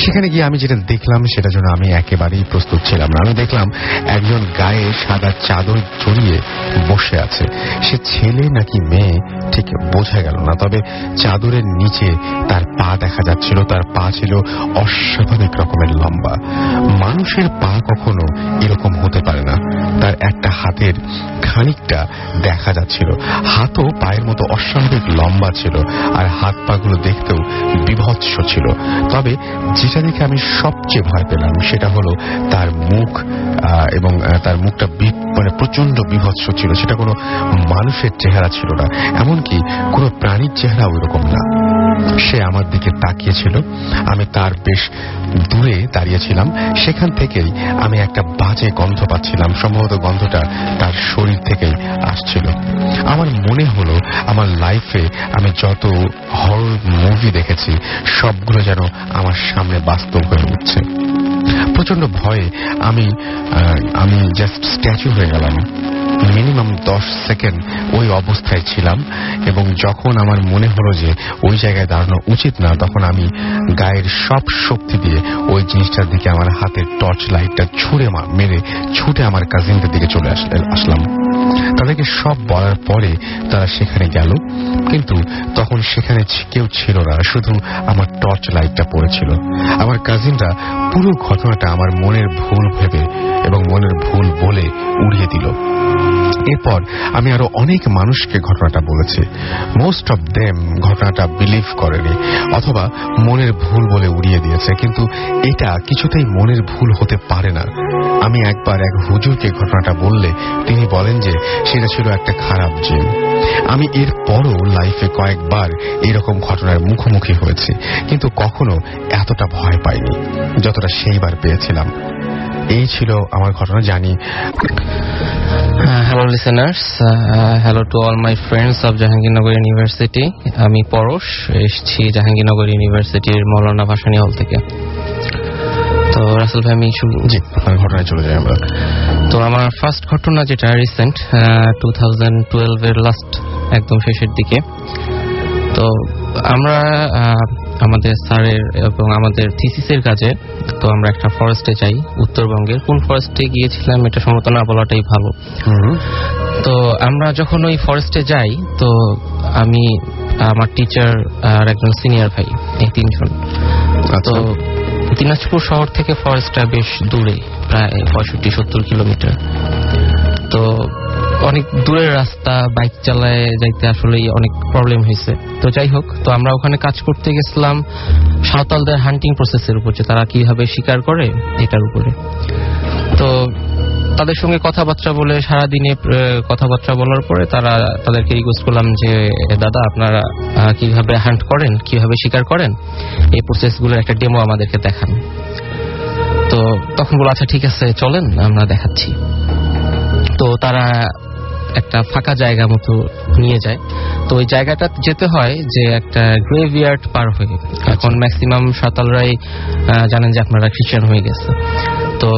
সেখানে গিয়ে আমি যেটা দেখলাম সেটার জন্য আমি একেবারেই প্রস্তুত ছিলাম না। আমি দেখলাম একজন গায়ে সাদা চাদর জড়িয়ে বসে আছে। সে ছেলে নাকি মেয়ে ঠিক বোঝা গেল না, তবে চাদরের নিচে তার পা দেখা যাচ্ছিল। তার পা ছিল অস্বাভাবিক রকমের লম্বা। মানুষের পা কখনো এরকম হতে পারে না। তার একটা হাতের খানিকটা দেখা যাচ্ছিল। হাতও পায়ের মতো অস্বাভাবিক লম্বা ছিল, আর হাত পাগুলো দেখতেও বিভৎস ছিল। তবে যেটা দেখে আমি সবচেয়ে ভয় পেলাম সেটা হলো তার মুখ, এবং তার মুখটা মানে প্রচন্ড বিভৎস ছিল। সেটা কোনো মানুষের চেহারা ছিল না, এমনকি কোনো প্রাণীর চেহারা ওইরকম না। সে আমার দিকে তাকিয়েছিল। আমি তার বেশ দূরে দাঁড়িয়েছিলাম। সেখান থেকেই আমি একটা বাজে গন্ধ পাচ্ছিলাম। সম্ভবত গন্ধটা তার শরীর থেকেই আসছিল। আমার মনে হলো আমার লাইফে আমি যত হরর মুভি দেখেছি সবগুলো যেন আমার সামনে বাস্তব হয়ে উঠছে। প্রচন্ড ভয়ে আমি জাস্ট স্ট্যাচু হয়ে গেলাম। মিনিমাম 10 সেকেন্ড ওই অবস্থায় ছিলাম, এবং যখন আমার মনে হলো যে ওই জায়গায় দাঁড়ানো উচিত না, তখন আমি গায়ের সব শক্তি দিয়ে ওই জিনিসটার দিকে আমার হাতের টর্চ লাইটটা ছুটে আমার কাজিনদের দিকে চলে আসলাম। তাদেরকে সব বলার পরে তারা সেখানে গেল, কিন্তু তখন সেখানে কেউ ছিল না, শুধু আমার টর্চ লাইটটা পড়েছিল। আমার কাজিনরা পুরো ঘটনাটা আমার মনের ভুল ভেবে এবং মনের ভুল বলে উড়িয়ে দিল। এরপর আমি আরো অনেক মানুষকে ঘটনাটা বলেছি। মোস্ট অফ দেম ঘটনাটা বিলিভ করেনি, অথবা মনের ভুল বলে উড়িয়ে দিয়েছে। কিন্তু এটা কিছুতেই মনের ভুল হতে পারে না। আমি একবার এক হুজুরকে ঘটনাটা বললে তিনি বলেন যে সেটা ছিল একটা খারাপ জিন। আমি এরপরও লাইফে কয়েকবার এরকম ঘটনার মুখোমুখি হয়েছি, কিন্তু কখনো এতটা ভয় পাইনি যতটা সেইবার পেয়েছিলাম। এই ছিল আমার ঘটনা। জানি hello listeners, hello to all my friends of Jahangirnagar university. আমি পরশ, এসেছি জাহাঙ্গীরনগর ইউনিভার্সিটির মৌলানা ভাসানী হল থেকে। তো রাসেল ভাই, আমি আপনার ঘটনায় চলে যাই আমরা। তো আমার ফার্স্ট ঘটনা যেটা রিসেন্ট 2012 এর লাস্ট একদম শেষের দিকে। তো আমরা আমাদের স্যারের এবং আমাদের থিসিসের কাজে তো আমরা একটা ফরেস্টে যাই, উত্তরবঙ্গের। কোন ফরেস্টে গিয়েছিলাম এটা সম্ভবত না বলাটাই ভালো। তো আমরা যখন ওই ফরেস্টে যাই, তো আমি, আমার টিচার আর একজন সিনিয়র ভাই, এই তিনজন। তো দিনাজপুর শহর থেকে ফরেস্টটা বেশ দূরে, প্রায় 65-70 কিলোমিটার। তো অনেক দূরের রাস্তা, বাইক চালায় যাইতে আসলে অনেক প্রবলেম হয়েছে। তো যাই হোক, তো আমরা ওখানে কাজ করতে গেছিলাম সাঁওতালদের হান্টিং প্রসেসের উপর, যে তারা কিভাবে শিকার করে এটার উপরে। তো তাদের সঙ্গে কথাবার্তা বলে সারাদিনে কথাবার্তা বলার পরে তাদেরকে রিকোয়েস্ট করলাম যে দাদা, আপনারা কিভাবে হান্ট করেন, কিভাবে শিকার করেন, এই প্রসেসগুলোর একটা ডেমো আমাদেরকে দেখান। তো তখন বলো আচ্ছা ঠিক আছে চলেন আমরা দেখাচ্ছি। তো তারা একটা ফাঁকা জায়গা মতো নিয়ে যায়। তো ওই জায়গাটা যেতে হয় যে একটা গ্রেভইয়ার্ড পার হয়ে। এখন ম্যাক্সিমাম সাঁওতালরাই জানেন যে আপনারা খ্রিস্টান হয়ে গেছে। তো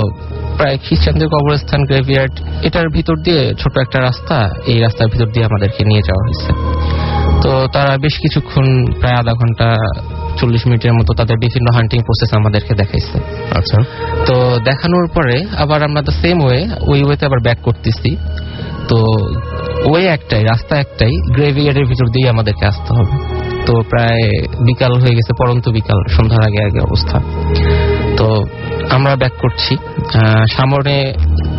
প্রায় খ্রিস্টানদের কবরস্থান গ্রেভইয়ার্ড, এটার ভিতর দিয়ে ছোট একটা রাস্তা, এই রাস্তার ভিতর দিয়ে আমাদেরকে নিয়ে যাওয়া হয়েছে। তো তারা বেশ কিছুক্ষণ, প্রায় আধা ঘন্টা 40 মিনিটের মতো তাদের বিভিন্ন হান্টিং প্রসেস আমাদেরকে দেখাইছে। আচ্ছা। তো দেখানোর পরে আবার আমরা দ্য সেম ওই ওয়েতে আবার ব্যাক করতেছি। তো ওয়ে একটাই, রাস্তা একটাই, গ্রেভইয়ার্ডের ভিতর দিয়ে আমাদেরকে আসতে হবে। তো প্রায় বিকাল হয়ে গেছে, পরন্ত বিকাল, সন্ধ্যার আগে আগে অবস্থা। তো আমরা ব্যাক করছি। সামনে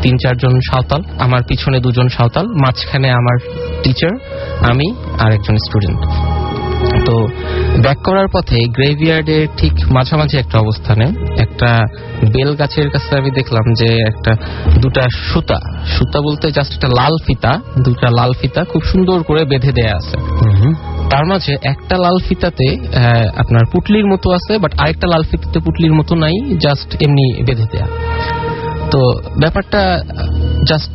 3-4 জন সাঁওতাল, আমার পিছনে 2 জন সাঁওতাল, মাঝখানে আমার টিচার, আমি আর একজন স্টুডেন্ট। তো ব্যাক করার পথে গ্রেভইয়ার্ডের ঠিক মাঝামাঝি একটা অবস্থানে একটা বেল গাছের কাছে আমি দেখলাম যে একটা দুটা সুতা বলতে জাস্ট একটা লাল ফিতা, দুটা লাল ফিতা খুব সুন্দর করে বেঁধে দেয়া আছে। তার মাঝে একটা লাল ফিতাতে আপনার পুটলির মতো আছে, বাট আরেকটা লাল ফিতাতে পুটলির মতো নাই, জাস্ট এমনি বেঁধে দেয়া। তো ব্যাপারটা জাস্ট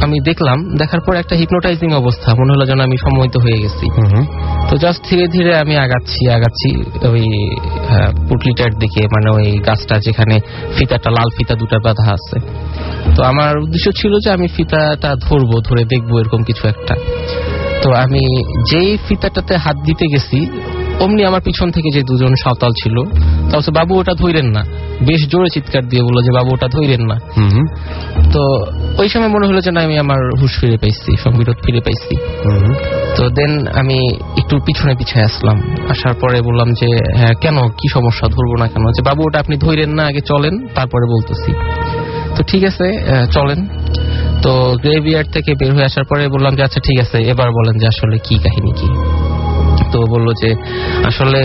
আমি দেখলাম, দেখার পর একটা হিপনোটাইজিং অবস্থা, মনে হলো যেন আমি সম্মোহিত হয়ে গেছি। তো জাস্ট ধীরে ধীরে আমি আগাচ্ছি ওই পুটলিটার দিকে, মানে ওই গাছটা যেখানে ফিতাটা, লাল ফিতা দুটা বাঁধা আছে। তো আমার উদ্দেশ্য ছিল যে আমি ফিতাটা ধরে দেখবো এরকম কিছু একটা। তো আমি যেই ফিতাটাতে হাত দিতে গেছি, অমনি আমার পিছন থেকে যে দুজন সাঁওতাল ছিল তাহলে বাবু ওটা ধইরেন না, বেশ জোরে চিৎকার দিয়ে বললো যে বাবু ওটা ধইরেন না। তো ওই সময় মনে হলো যে না, আমি আমার হুঁশ ফিরে পাইছি, সংবিরোধ ফিরে পাইছি। তো দেন আমি একটু পিছনে পিছিয়ে আসলাম, আসার পরে বললাম যে হ্যাঁ কেন, কি সমস্যা, ধরবো না কেন? যে বাবু ওটা আপনি ধইরেন না, আগে চলেন তারপরে বলতেছি। তো ঠিক আছে চলেন। তো গ্রেভিয়ার্ড থেকে বের হয়ে আসার পরে বললাম যে আচ্ছা ঠিক আছে, এবার বলেন যে আসলে কি কাহিনী কি। তো বললো যে আসলে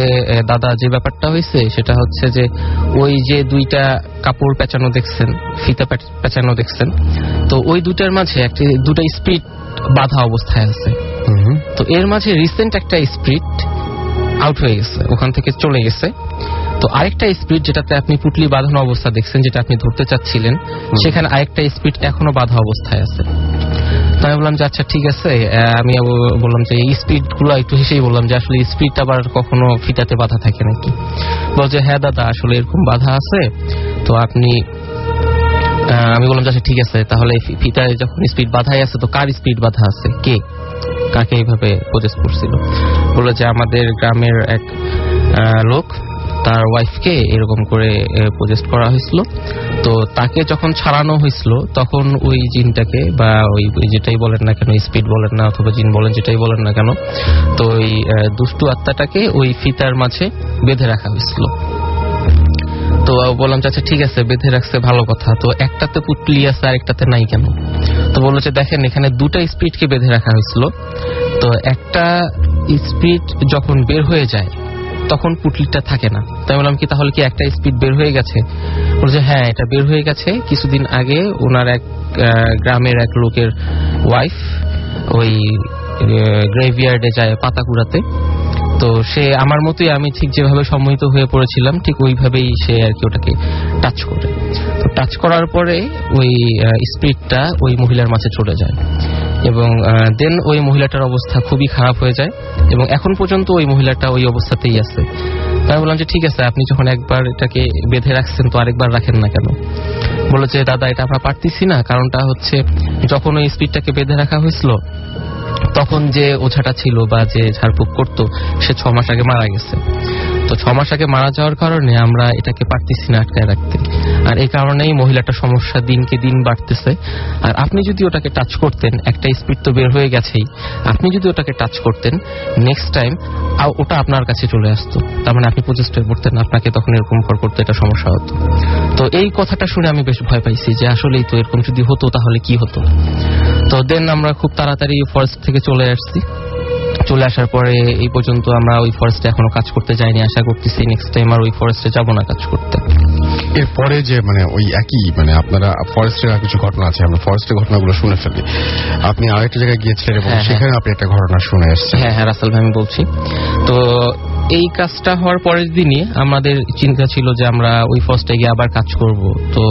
দাদা যে ব্যাপারটা হয়েছে সেটা হচ্ছে যে ওই যে দুইটা কাপড় পেঁচানো দেখছেন, ফিতা পেঁচানো দেখছেন, তো ওই দুটার মাঝে দুটা স্পিরিট বাধা অবস্থায় আছে। তো এর মাঝে রিসেন্ট একটা স্পিরিট আউট হয়ে গেছে, ওখান থেকে চলে গেছে। তো আরেকটা স্পিরিট যেটাতে আপনি পুটলি বাঁধানো অবস্থা দেখছেন, যেটা আপনি ধরতে চাচ্ছিলেন, সেখানে আরেকটা স্পিরিট এখনো বাঁধা অবস্থায় আছে। তো আমি বললাম যে আচ্ছা ঠিক আছে। আমি বললাম যে এই স্পিরিট গুলো একটু হেসেই বললাম যে আসলে স্পিরিট আবার কখনো ফিতাতে বাঁধা থাকে নাকি? বল যে হ্যাঁ দাদা আসলে এরকম বাঁধা আছে। তো আপনি আমি বললাম যে আচ্ছা ঠিক আছে, তাহলে ফিতায় যখন স্পিরিট বাঁধাই আছে তো কার স্পিরিট বাঁধা আছে, কে কাকে এইভাবে প্রজেক্ট করছিল? বললো যে আমাদের গ্রামের এক লোক, তার ওয়াইফকে এরকম করে প্রজেক্ট করা হয়েছিল। তো তাকে যখন ছাড়ানো হয়েছিল তখন ওই জিনটাকে বা ওই যেটাই বলেন না কেন, স্পিড বলেন না অথবা জিন বলেন, যেটাই বলেন না কেন, তো ওই দুষ্টু আত্মাটাকে ওই ফিতার মাঝে বেঁধে রাখা হয়েছিল। তো বললাম যে আচ্ছা ঠিক আছে, বেঁধে রাখছে ভালো কথা, তো একটাতে পুটলি আছে আর একটাতে নাই কেন? তো বললো যে দেখেন এখানে দুটা স্পিডকে বেঁধে রাখা হয়েছিল, তো একটা স্পিড যখন বের হয়ে যায় তখন পুটলিটা থাকে না। তাই বললাম কি তাহলে কি একটা স্পিড বের হয়ে গেছে? বলছে হ্যাঁ এটা বের হয়ে গেছে, কিছুদিন আগে ওনার এক গ্রামের এক লোকের ওয়াইফ ওই গ্রেভিয়ার্ডে যায় পাতা কুড়াতে। তো সে আমার মতোই, আমি ঠিক যেভাবে সম্মোহিত হয়ে পড়েছিলাম ঠিক ওইভাবেই সে আর কি ওটাকে টাচ করে। তো টাচ করার পরে ওই স্পিরিটটা ওই মহিলার মাঝে চলে যায় এবং দেন ওই মহিলাটার অবস্থা খুবই খারাপ হয়ে যায় এবং এখন পর্যন্ত ওই মহিলাটা ওই অবস্থাতেই আছে। তাই বললাম যে ঠিক আছে, আপনি যখন একবার এটাকে বেঁধে রাখছেন তো আরেকবার রাখেন না কেন? বলে যে দাদা এটা আমরা পারতেছি না, কারণটা হচ্ছে যখন ওই স্পিরিটটাকে বেঁধে রাখা হয়েছিল তখন যে ওঝাটা ছিল বা যে ঝাড়ফুঁক করতো সে 6 মাস আগে মারা গেছে। তো 6 মাস আগে মারা যাওয়ার কারণে আমরা এটাকে পারতেছি না আটকায় রাখতে, আর এই কারণেই মহিলাটার সমস্যা দিনকে দিন বাড়তেছে। আর আপনি যদি ওটাকে টাচ করতেন, একটা স্পিড তো বের হয়ে গেছেই, আপনি যদি ওটাকে টাচ করতেন নেক্সট টাইম ওটা আপনার কাছে চলে আসতো, তার মানে আপনি প্রচেষ্টা করতেন, আপনাকে তখন এরকম করতে এটা সমস্যা হতো। তো এই কথাটা শুনে আমি বেশ ভয় পাইছি যে আসলেই তো এরকম যদি হতো তাহলে কি হতো। তো দেন আমরা খুব তাড়াতাড়ি ফরেস্ট থেকে চলে আসছি। চলে আসার পরে এই পর্যন্ত আমরা ওই ফরেস্টে এখনো কাজ করতে যাইনি, আশা করতেছি নেক্সট টাইম আর ওই ফরেস্টে যাব না কাজ করতে। এরপরে যে মানে ওই একই মানে আপনারা ফরেস্টের আর কিছু ঘটনা আছে, আমরা ফরেস্টের ঘটনাগুলো শুনে ফেলি। আপনি আরেকটা জায়গায় গিয়েছিলেন এবং সেখানে আপনি একটা ঘটনা শুনে এসেছেন। হ্যাঁ হ্যাঁ রাসেল ভাই আমি বলছি। তো এই কাজটা হওয়ার পরের দিনই আমাদের চিন্তা ছিল যে আমরা ওই ফরেস্টে গিয়ে আবার কাজ করব। তো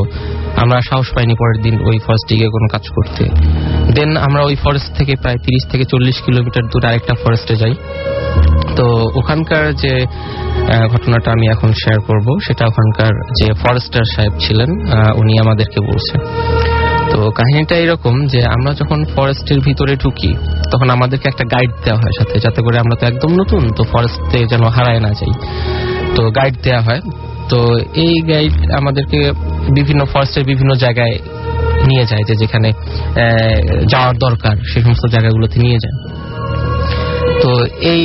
আমরা সাহস পাইনি পরের দিন ওই ফরেস্টে গিয়ে কোনো কাজ করতে। দেন আমরা ওই ফরেস্ট থেকে প্রায় 30 থেকে 40 কিলোমিটার দূরে আরেকটা ফরেস্টে যাই। তো ওখানকার যে ঘটনাটা আমি এখন শেয়ার করব সেটা ওখানকার যে ফরেস্টার সাহেব ছিলেন উনি আমাদেরকে বলছেন। তো কাহিনীটা এরকম যে আমরা যখন ফরেস্টের ভিতরে ঢুকি তখন আমাদেরকে একটা গাইড দেওয়া হয় সাথে, যাতে করে আমরা তো একদম নতুন, তো ফরেস্টে যেন হারায় না যাই, তো গাইড দেওয়া হয়। তো এই গাইড আমাদেরকে বিভিন্ন ফরেস্টের বিভিন্ন জায়গায় নিয়ে যায়, যে যেখানে যাওয়ার দরকার সেই সমস্ত জায়গাগুলোতে নিয়ে যায়। তো এই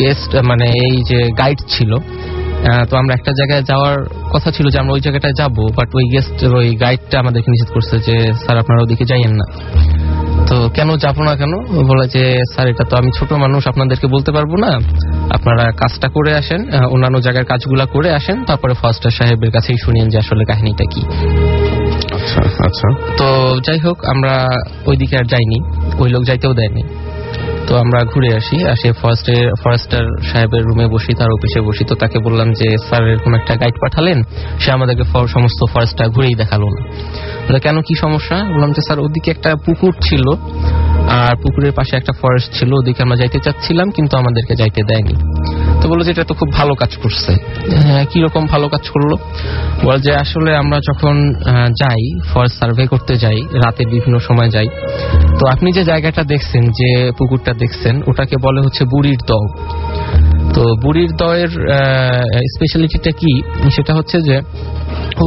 গেস্ট মানে এই যে গাইড ছিল, তো আমরা একটা জায়গায় যাওয়ার কথা ছিল যে আমরা ওই জায়গাটায় যাবো, বাট ওই গেস্ট ওই গাইডটা আমাদেরকে নিষেধ করছে যে স্যার আপনারা ওদিকে যাইয়েন না। তো কেন যাবো না কেন? বলে যে স্যার এটা তো আমি ছোট মানুষ, আপনাদেরকে বলতে পারবো না, আপনারা কাজটা করে আসেন, অন্যান্য জায়গার কাজগুলা করে আসেন, তারপরে ফরেস্টার সাহেবের কাছেই শুনিয়েন যে আসলে কাহিনীটা কি। আচ্ছা আচ্ছা। তো যাই হোক আমরা ওইদিকে আর যাইনি, ওই লোক যাইতেও দেয়নি। তো আমরা ঘুরে আসি, ফরেস্টার সাহেবের রুমে বসি, তার অফিসে বসি। তো তাকে বললাম যে স্যার এরকম একটা গাইড পাঠালেন, সে আমাদেরকে সমস্ত ফরেস্টটা ঘুরেই দেখালো না। কেন কি সমস্যা? বললাম যে স্যার ওদিকে একটা পুকুর ছিল আর পুকুরের পাশে একটা ফরেস্ট ছিল, ওদিকে আমরা যাইতে চাচ্ছিলাম কিন্তু আমাদেরকে যাইতে দেয়নি। তো বললো যে এটা তো খুব ভালো কাজ করছে। কিরকম ভালো কাজ করলো? বল যে আসলে আমরা যখন যাই ফরেস্ট সার্ভে করতে যাই, রাতে বিভিন্ন সময় যাই, তো আপনি যে জায়গাটা দেখছেন, যে পুকুরটা দেখছেন, ওটাকে বলে হচ্ছে বুড়ির দগ। তো বুড়ির দয়ের স্পেশালিটিটা কি, সেটা হচ্ছে যে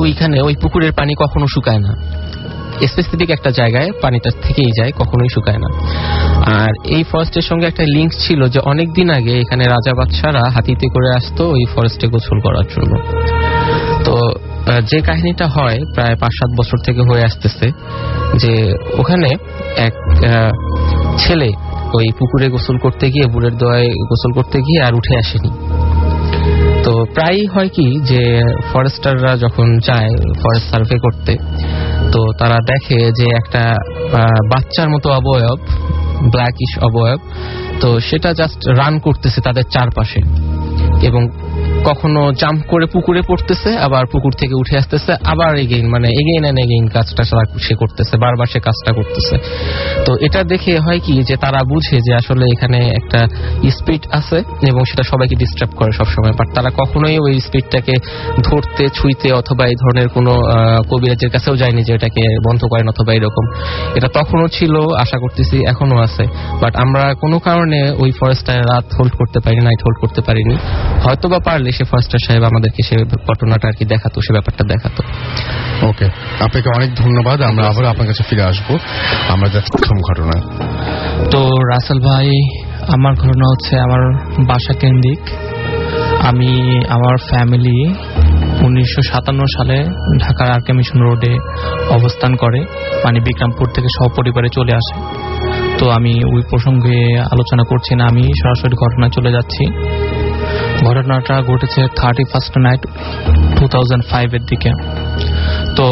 ওইখানে ওই পুকুরের পানি কখনো শুকায় না, স্পেসিফিক একটা জায়গায় পানিটা থেকেই যায়, কখনোই শুকায় না। আর এই ফরেস্টের সঙ্গে একটা লিঙ্ক ছিল যে অনেক দিন আগে এখানে রাজা বাদশারা হাতিতে করে আসতো ওই ফরেস্টে গোসল করার জন্য। তো যে কাহিনীটা হয় প্রায় 5-7 বছর থেকে হয়ে আসতেছে যে ওখানে এক ছেলে ওই পুকুরে গোসল করতে গিয়ে, বুড়ের দোয়ায় গোসল করতে গিয়ে আর উঠে আসেনি। তো প্রায়ই হয় কি যে ফরেস্টাররা যখন যায় ফরেস্ট সার্ভে করতে, তো তারা দেখে যে একটা বাচ্চার মতো অবয়ব, ব্ল্যাকিশ অবয়ব, তো সেটা জাস্ট রান করতেছে তাদের চারপাশে এবং কখনো জাম্প করে পুকুরে পড়তেছে, আবার পুকুর থেকে উঠে আসতেছে, আবার এগেইন এন্ড এগেইন কাজটা সে করতেছে, বারবার সে কাজটা করতেছে। তো এটা দেখে হয় কি যে তারা বুঝে যে আসলে এখানে একটা স্পিড আছে এবং সেটা সবাইকে ডিস্টার্ব করে সবসময়, বাট তারা কখনোই ওই স্পিডটাকে ধরতে, ছুঁইতে অথবা এই ধরনের কোনো কবিরাজের কাছেও যায়নি যে এটাকে বন্ধ করেন অথবা এরকম। এটা তখনও ছিল, আশা করতেছি এখনো আছে, বাট আমরা কোনো কারণে ওই ফরেস্টটায় রাত হোল্ড করতে পারিনি, নাইট হোল্ড করতে পারিনি। হয়তো বা পারলে সে ফরেস্টার সাহেব আমাদেরকে সে ঘটনাটা আর কি দেখাতো, সে ব্যাপারটা দেখাতো। ওকে, আপনাকে অনেক ধন্যবাদ। আমরা আবার আপনার কাছে ফিরে আসবো। আমরা যাচ্ছি প্রথম ঘটনা। তো রাসেল ভাই, আমার ঘটনা হচ্ছে আমার বাসা কেন্দ্রিক। আমি আমার ফ্যামিলি 1957 সালে ঢাকার আরকে মিশন রোডে অবস্থান করে, মানে বিক্রমপুর থেকে সপরিবারে চলে আসে। তো আমি ওই প্রসঙ্গে আলোচনা করছি না, আমি সরাসরি ঘটনায় চলে যাচ্ছি। ঘটনাটা ঘটেছে 31st নাইট 2005 এর দিকে। তো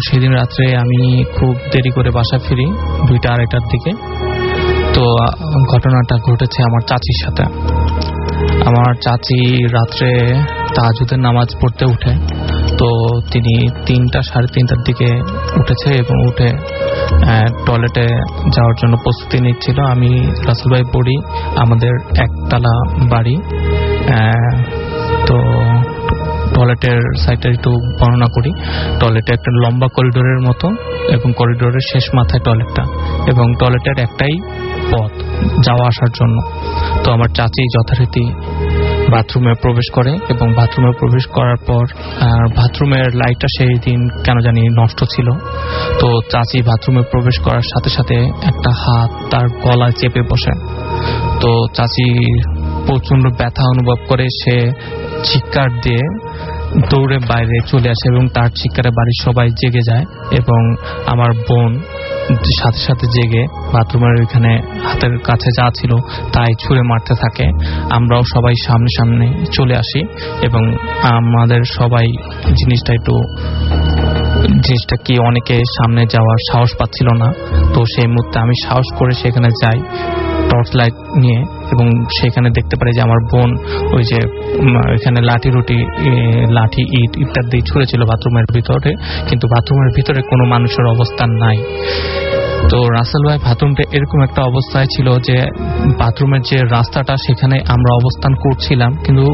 সেদিন রাত্রে আমি খুব দেরি করে বাসা ফিরি, 2টা-2:30টার দিকে। তো ঘটনাটা ঘটেছে আমার চাচির সাথে। আমার চাচি রাত্রে তাহাজ্জুদের নামাজ পড়তে উঠে। তো তিনি 3টা-3:30টার দিকে উঠেছে এবং উঠে টয়লেটে যাওয়ার জন্য প্রস্তুতি নিচ্ছিল। আমি রাসেল ভাই পড়ি, আমাদের একতলা বাড়ি। তো টয়লেটের সাইডটা একটু বর্ণনা করি। টয়লেটে একটা লম্বা করিডোরের মতো এবং করিডোরের শেষ মাথায় টয়লেটটা, এবং টয়লেটের একটাই পথ যাওয়া আসার জন্য। তো আমার চাচি যথারীতি বাথরুমে প্রবেশ করে এবং বাথরুমে প্রবেশ করার পর বাথরুমের লাইটটা সেই দিন কেন জানি নষ্ট ছিল। তো চাচি বাথরুমে প্রবেশ করার সাথে সাথে একটা হাত তার গলায় চেপে বসে। তো চাচি প্রচন্ড ব্যথা অনুভব করে, সে চিৎকার দিয়ে দৌড়ে বাইরে চলে আসে এবং তার চিৎকারে বাড়ির সবাই জেগে যায় এবং আমার বোন সাথে সাথে জেগে বাথরুমের ওইখানে হাতের কাছে যা ছিল তাই ছুঁড়ে মারতে থাকে। আমরাও সবাই সামনে সামনে চলে আসি এবং আমাদের সবাই জিনিসটা কি অনেকে সামনে যাওয়ার সাহস পাচ্ছিল না। তো সেই মুহূর্তে আমি সাহস করে সেখানে যাই টর্চ লাইট নিয়ে, এবং সেখানে দেখতে পারি যে আমার বোন ওই যে এখানে লাঠি ইট ইত্যাদি ছুঁড়েছিল বাথরুমের ভিতরে, কিন্তু বাথরুমের ভিতরে কোনো মানুষের অবস্থান নাই। তো রাসেল ভাই, বাথরুমটা এরকম একটা অবস্থায় ছিল যে বাথরুমের যে রাস্তাটা সেখানে আমরা অবস্থান করছিলাম, কিন্তু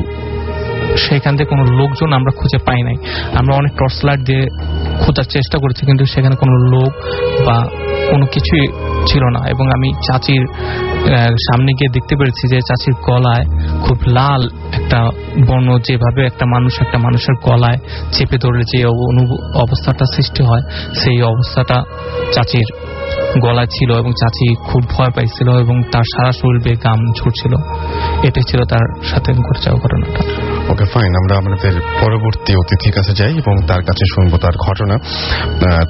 সেখান থেকে কোনো লোকজন আমরা খুঁজে পাই নাই। আমরা অনেক টর্চ লাইট দিয়ে খোঁজার চেষ্টা করেছি, কিন্তু সেখানে কোনো লোক বা কোনো কিছুই ছিল না। এবং আমি চাচির সামনে গিয়ে দেখতে পেরেছি যে চাচির গলায় খুব লাল একটা বর্ণ, যেভাবে একটা মানুষের গলায় চেপে ধরে যে অবস্থাটা সৃষ্টি হয়, সেই অবস্থাটা চাচির গলায় ছিল এবং চাচি খুব ভয় পাইছিল এবং তার সারা শরীর বেয়ে ঘাম ঝরছিল। এটাই ছিল তার সাথে ঘটে যাওয়া ঘটনাটা। ওকে, ফাইন। আমরা আমাদের পরবর্তী অতিথির কাছে যাই এবং তার কাছে শুনবো তার ঘটনা।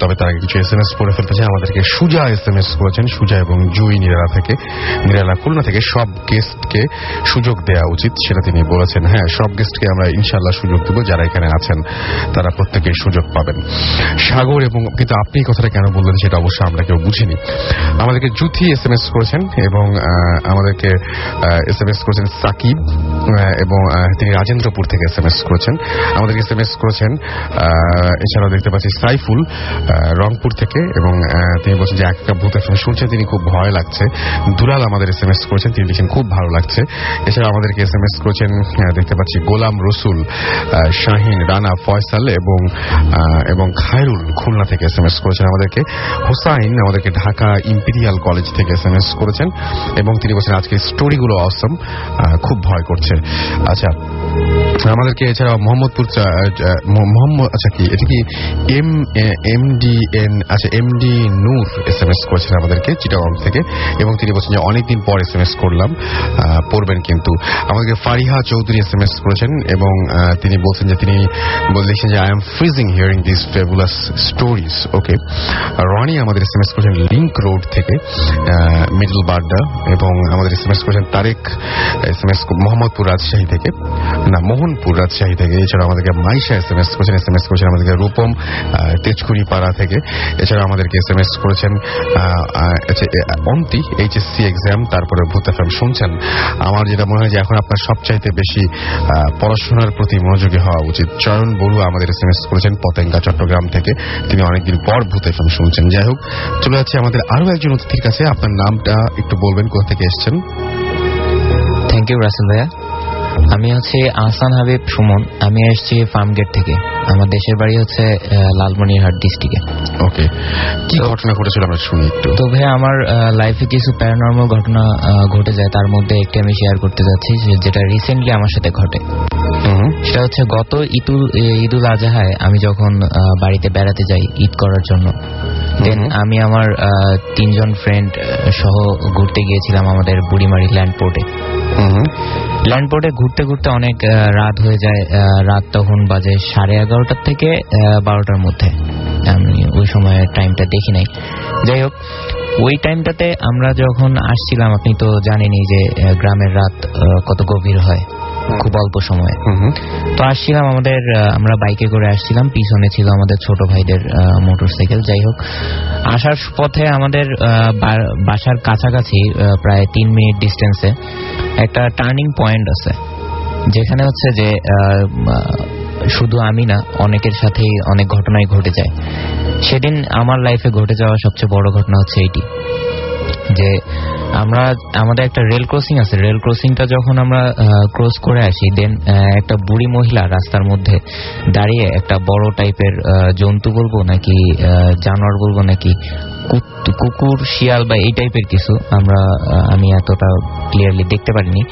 তবে তার আগে কিছু SMS পড়ে ফেলতে চাই। আমাদেরকে সুজা SMS করেছেন, সুজা এবং জুই নিরালা খুলনা থেকে। সব গেস্টকে সুযোগ দেওয়া উচিত, সেটা তিনি বলেছেন। হ্যাঁ, সব গেস্টকে আমরা ইনশাআল্লাহ সুযোগ দেব, যারা এখানে আছেন তারা প্রত্যেকেই সুযোগ পাবেন। সাগর এবং, কিন্তু আপনি এই কথাটা কেন বললেন সেটা অবশ্যই আমরা কেউ বুঝিনি। আমাদেরকে জুথি SMS করেছেন এবং আমাদেরকে SMS করেছেন সাকিব, এবং তিনি রাজেন্দ্র রবীন্দ্রপুর থেকে SMS করেছেন, আমাদেরকে SMS করেছেন। এছাড়াও দেখতে পাচ্ছি সাইফুল রংপুর থেকে, এবং তিনি বলছেন যে একটা ভূত FM শুনছেন, তিনি খুব ভয় লাগছে। দুলাল আমাদের SMS করেছেন, তিনি লিখেন খুব ভালো লাগছে। এছাড়া আমাদেরকে SMS করেছেন দেখতে পাচ্ছি গোলাম রসুল, শাহিন, রানা, ফয়সাল এবং খায়রুল খুলনা থেকে SMS করেছেন আমাদেরকে। হোসাইন আমাদেরকে ঢাকা ইম্পেরিয়াল কলেজ থেকে SMS করেছেন, এবং তিনি বলছেন আজকে স্টোরিগুলো অসম, খুব ভয় করছে। আচ্ছা, আমাদেরকে এছাড়া মোহাম্মদপুর আচ্ছা কি এটা কি এমডি নূর SMS করেছেন আমাদেরকে চিটাগং থেকে, এবং তিনি বলছেন যে অনেকদিন পর SMS করলাম, পড়বেন কিন্তু। আমাদেরকে ফারিহা চৌধুরী SMS করেছেন, এবং তিনি বলছেন যে তিনি লিখছেন যে I am freezing hearing this fabulous stories. Okay, Roni আমাদের SMS করেছেন লিংক রোড থেকে, মিডল বাড্ডা, এবং আমাদের SMS করেছেন তারেক SMS মোহাম্মদপুর রাজশাহী থেকে, না মোহনপুর রাজশাহী থেকে। এছাড়া আমাদেরকে মাইশা SMS করেছেন আমাদেরকে রূপম তেজকুড়ি পাড়া থেকে। এছাড়া আমাদেরকে SMS করেছেন অন্তি HSC এক্সাম, তারপরে ভূত FM শুনছেন। আমার যেটা মনে হয় যে এখন আপনার সবচাইতে বেশি পড়াশোনার প্রতি মনোযোগী হওয়া উচিত। চয়ন বড়ুয়া আমাদের SMS করেছেন পতেঙ্গা চট্টগ্রাম থেকে, তিনি অনেকদিন পর ভূত FM শুনছেন। যাই হোক, চলে যাচ্ছে আমাদের আরো একজন অতিথির কাছে। আপনার নামটা একটু বলবেন, কোথা থেকে এসছেন? থ্যাংক ইউ রাসেল ভাইয়া। আমি হচ্ছে আহসান হাবিব সুমন, আমি এসেছি ফার্মগেট থেকে। আমার দেশের বাড়ি হচ্ছে লালমনিরহাট ডিস্ট্রিক্টে। ওকে, কি ঘটনা ঘটেছিল আমরা শুনি একটু। তো ভাইয়া আমার লাইফে কিছু প্যারানর্মাল ঘটনা ঘটে যায়, তার মধ্যে একটি আমি শেয়ার করতে যাচ্ছি যেটা রিসেন্টলি আমার সাথে ঘটে। সেটা হচ্ছে গত ঈদুল আজহায় আমি যখন বাড়িতে বেড়াতে যাই ঈদ করার জন্য, দেন আমি আমার 3 জন ফ্রেন্ড সহ ঘুরতে গিয়েছিলাম আমাদের বুড়িমারি ল্যান্ডপোর্টে। ল্যান্ডপোর্টে ঘুরতে ঘুরতে অনেক রাত হয়ে যায়। রাত তখন বাজে 11:30 থেকে 12টার মধ্যে, আমি ওই সময় টাইমটা দেখি নাই। যাই হোক, ওই টাইমটাতে আমরা যখন আসছিলাম, আপনি তো জানেনই যে গ্রামের রাত কত গভীর হয়, খুব অল্প সময়ে। তো আসছিলাম আমরা বাইকে করে আসছিলাম, পিছনে ছিল আমাদের ছোট ভাইদের মোটরসাইকেল। যাই হোক, আসার পথে আমাদের বাসার কাছাকাছি প্রায় 3 মিনিট ডিস্টেন্সে একটা টার্নিং পয়েন্ট আছে, যেখানে হচ্ছে যে শুধু আমি না, অনেকের সাথেই অনেক ঘটনাই ঘটে যায়। সেদিন আমার লাইফে ঘটে যাওয়া সবচেয়ে বড় ঘটনা হচ্ছে এইটি, যে আমাদের একটা রেল ক্রসিং আছে। রেল ক্রসিংটা যখন আমরা ক্রস করে আসি, দেন একটা বুড়ি মহিলা রাস্তার মধ্যে দাঁড়িয়ে একটা বড় টাইপের জন্তু বলবো নাকি জানোয়ার বলবো নাকি কুকুর শিয়াল বা এই টাইপের কিছু, আমি এতটা ক্লিয়ারলি দেখতে পারিনি।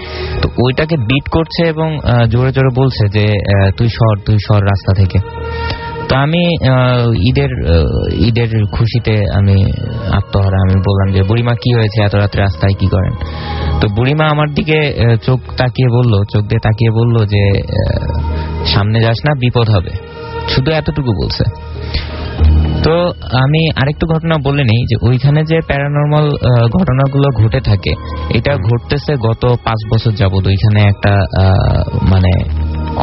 তো ওইটাকে বিট করছে এবং জোরে জোরে বলছে যে তুই সর রাস্তা থেকে। তো আমি ঈদের খুশিতে আমি আত্মহারা, আমি বললাম যে বুড়িমা কি হয়েছে, এত রাত্রে রাস্তায় কি করেন? তো বুড়িমা আমার দিকে চোখ দিয়ে তাকিয়ে বলল যে সামনে যাস না, বিপদ হবে, শুধু এতটুকু বলছে। তো আমি আরেকটু ঘটনা বলে নেই যে ওইখানে যে প্যারানর্মাল ঘটনাগুলো ঘটে থাকে, এটা ঘটতেছে গত 5 বছর যাবত। ওইখানে একটা মানে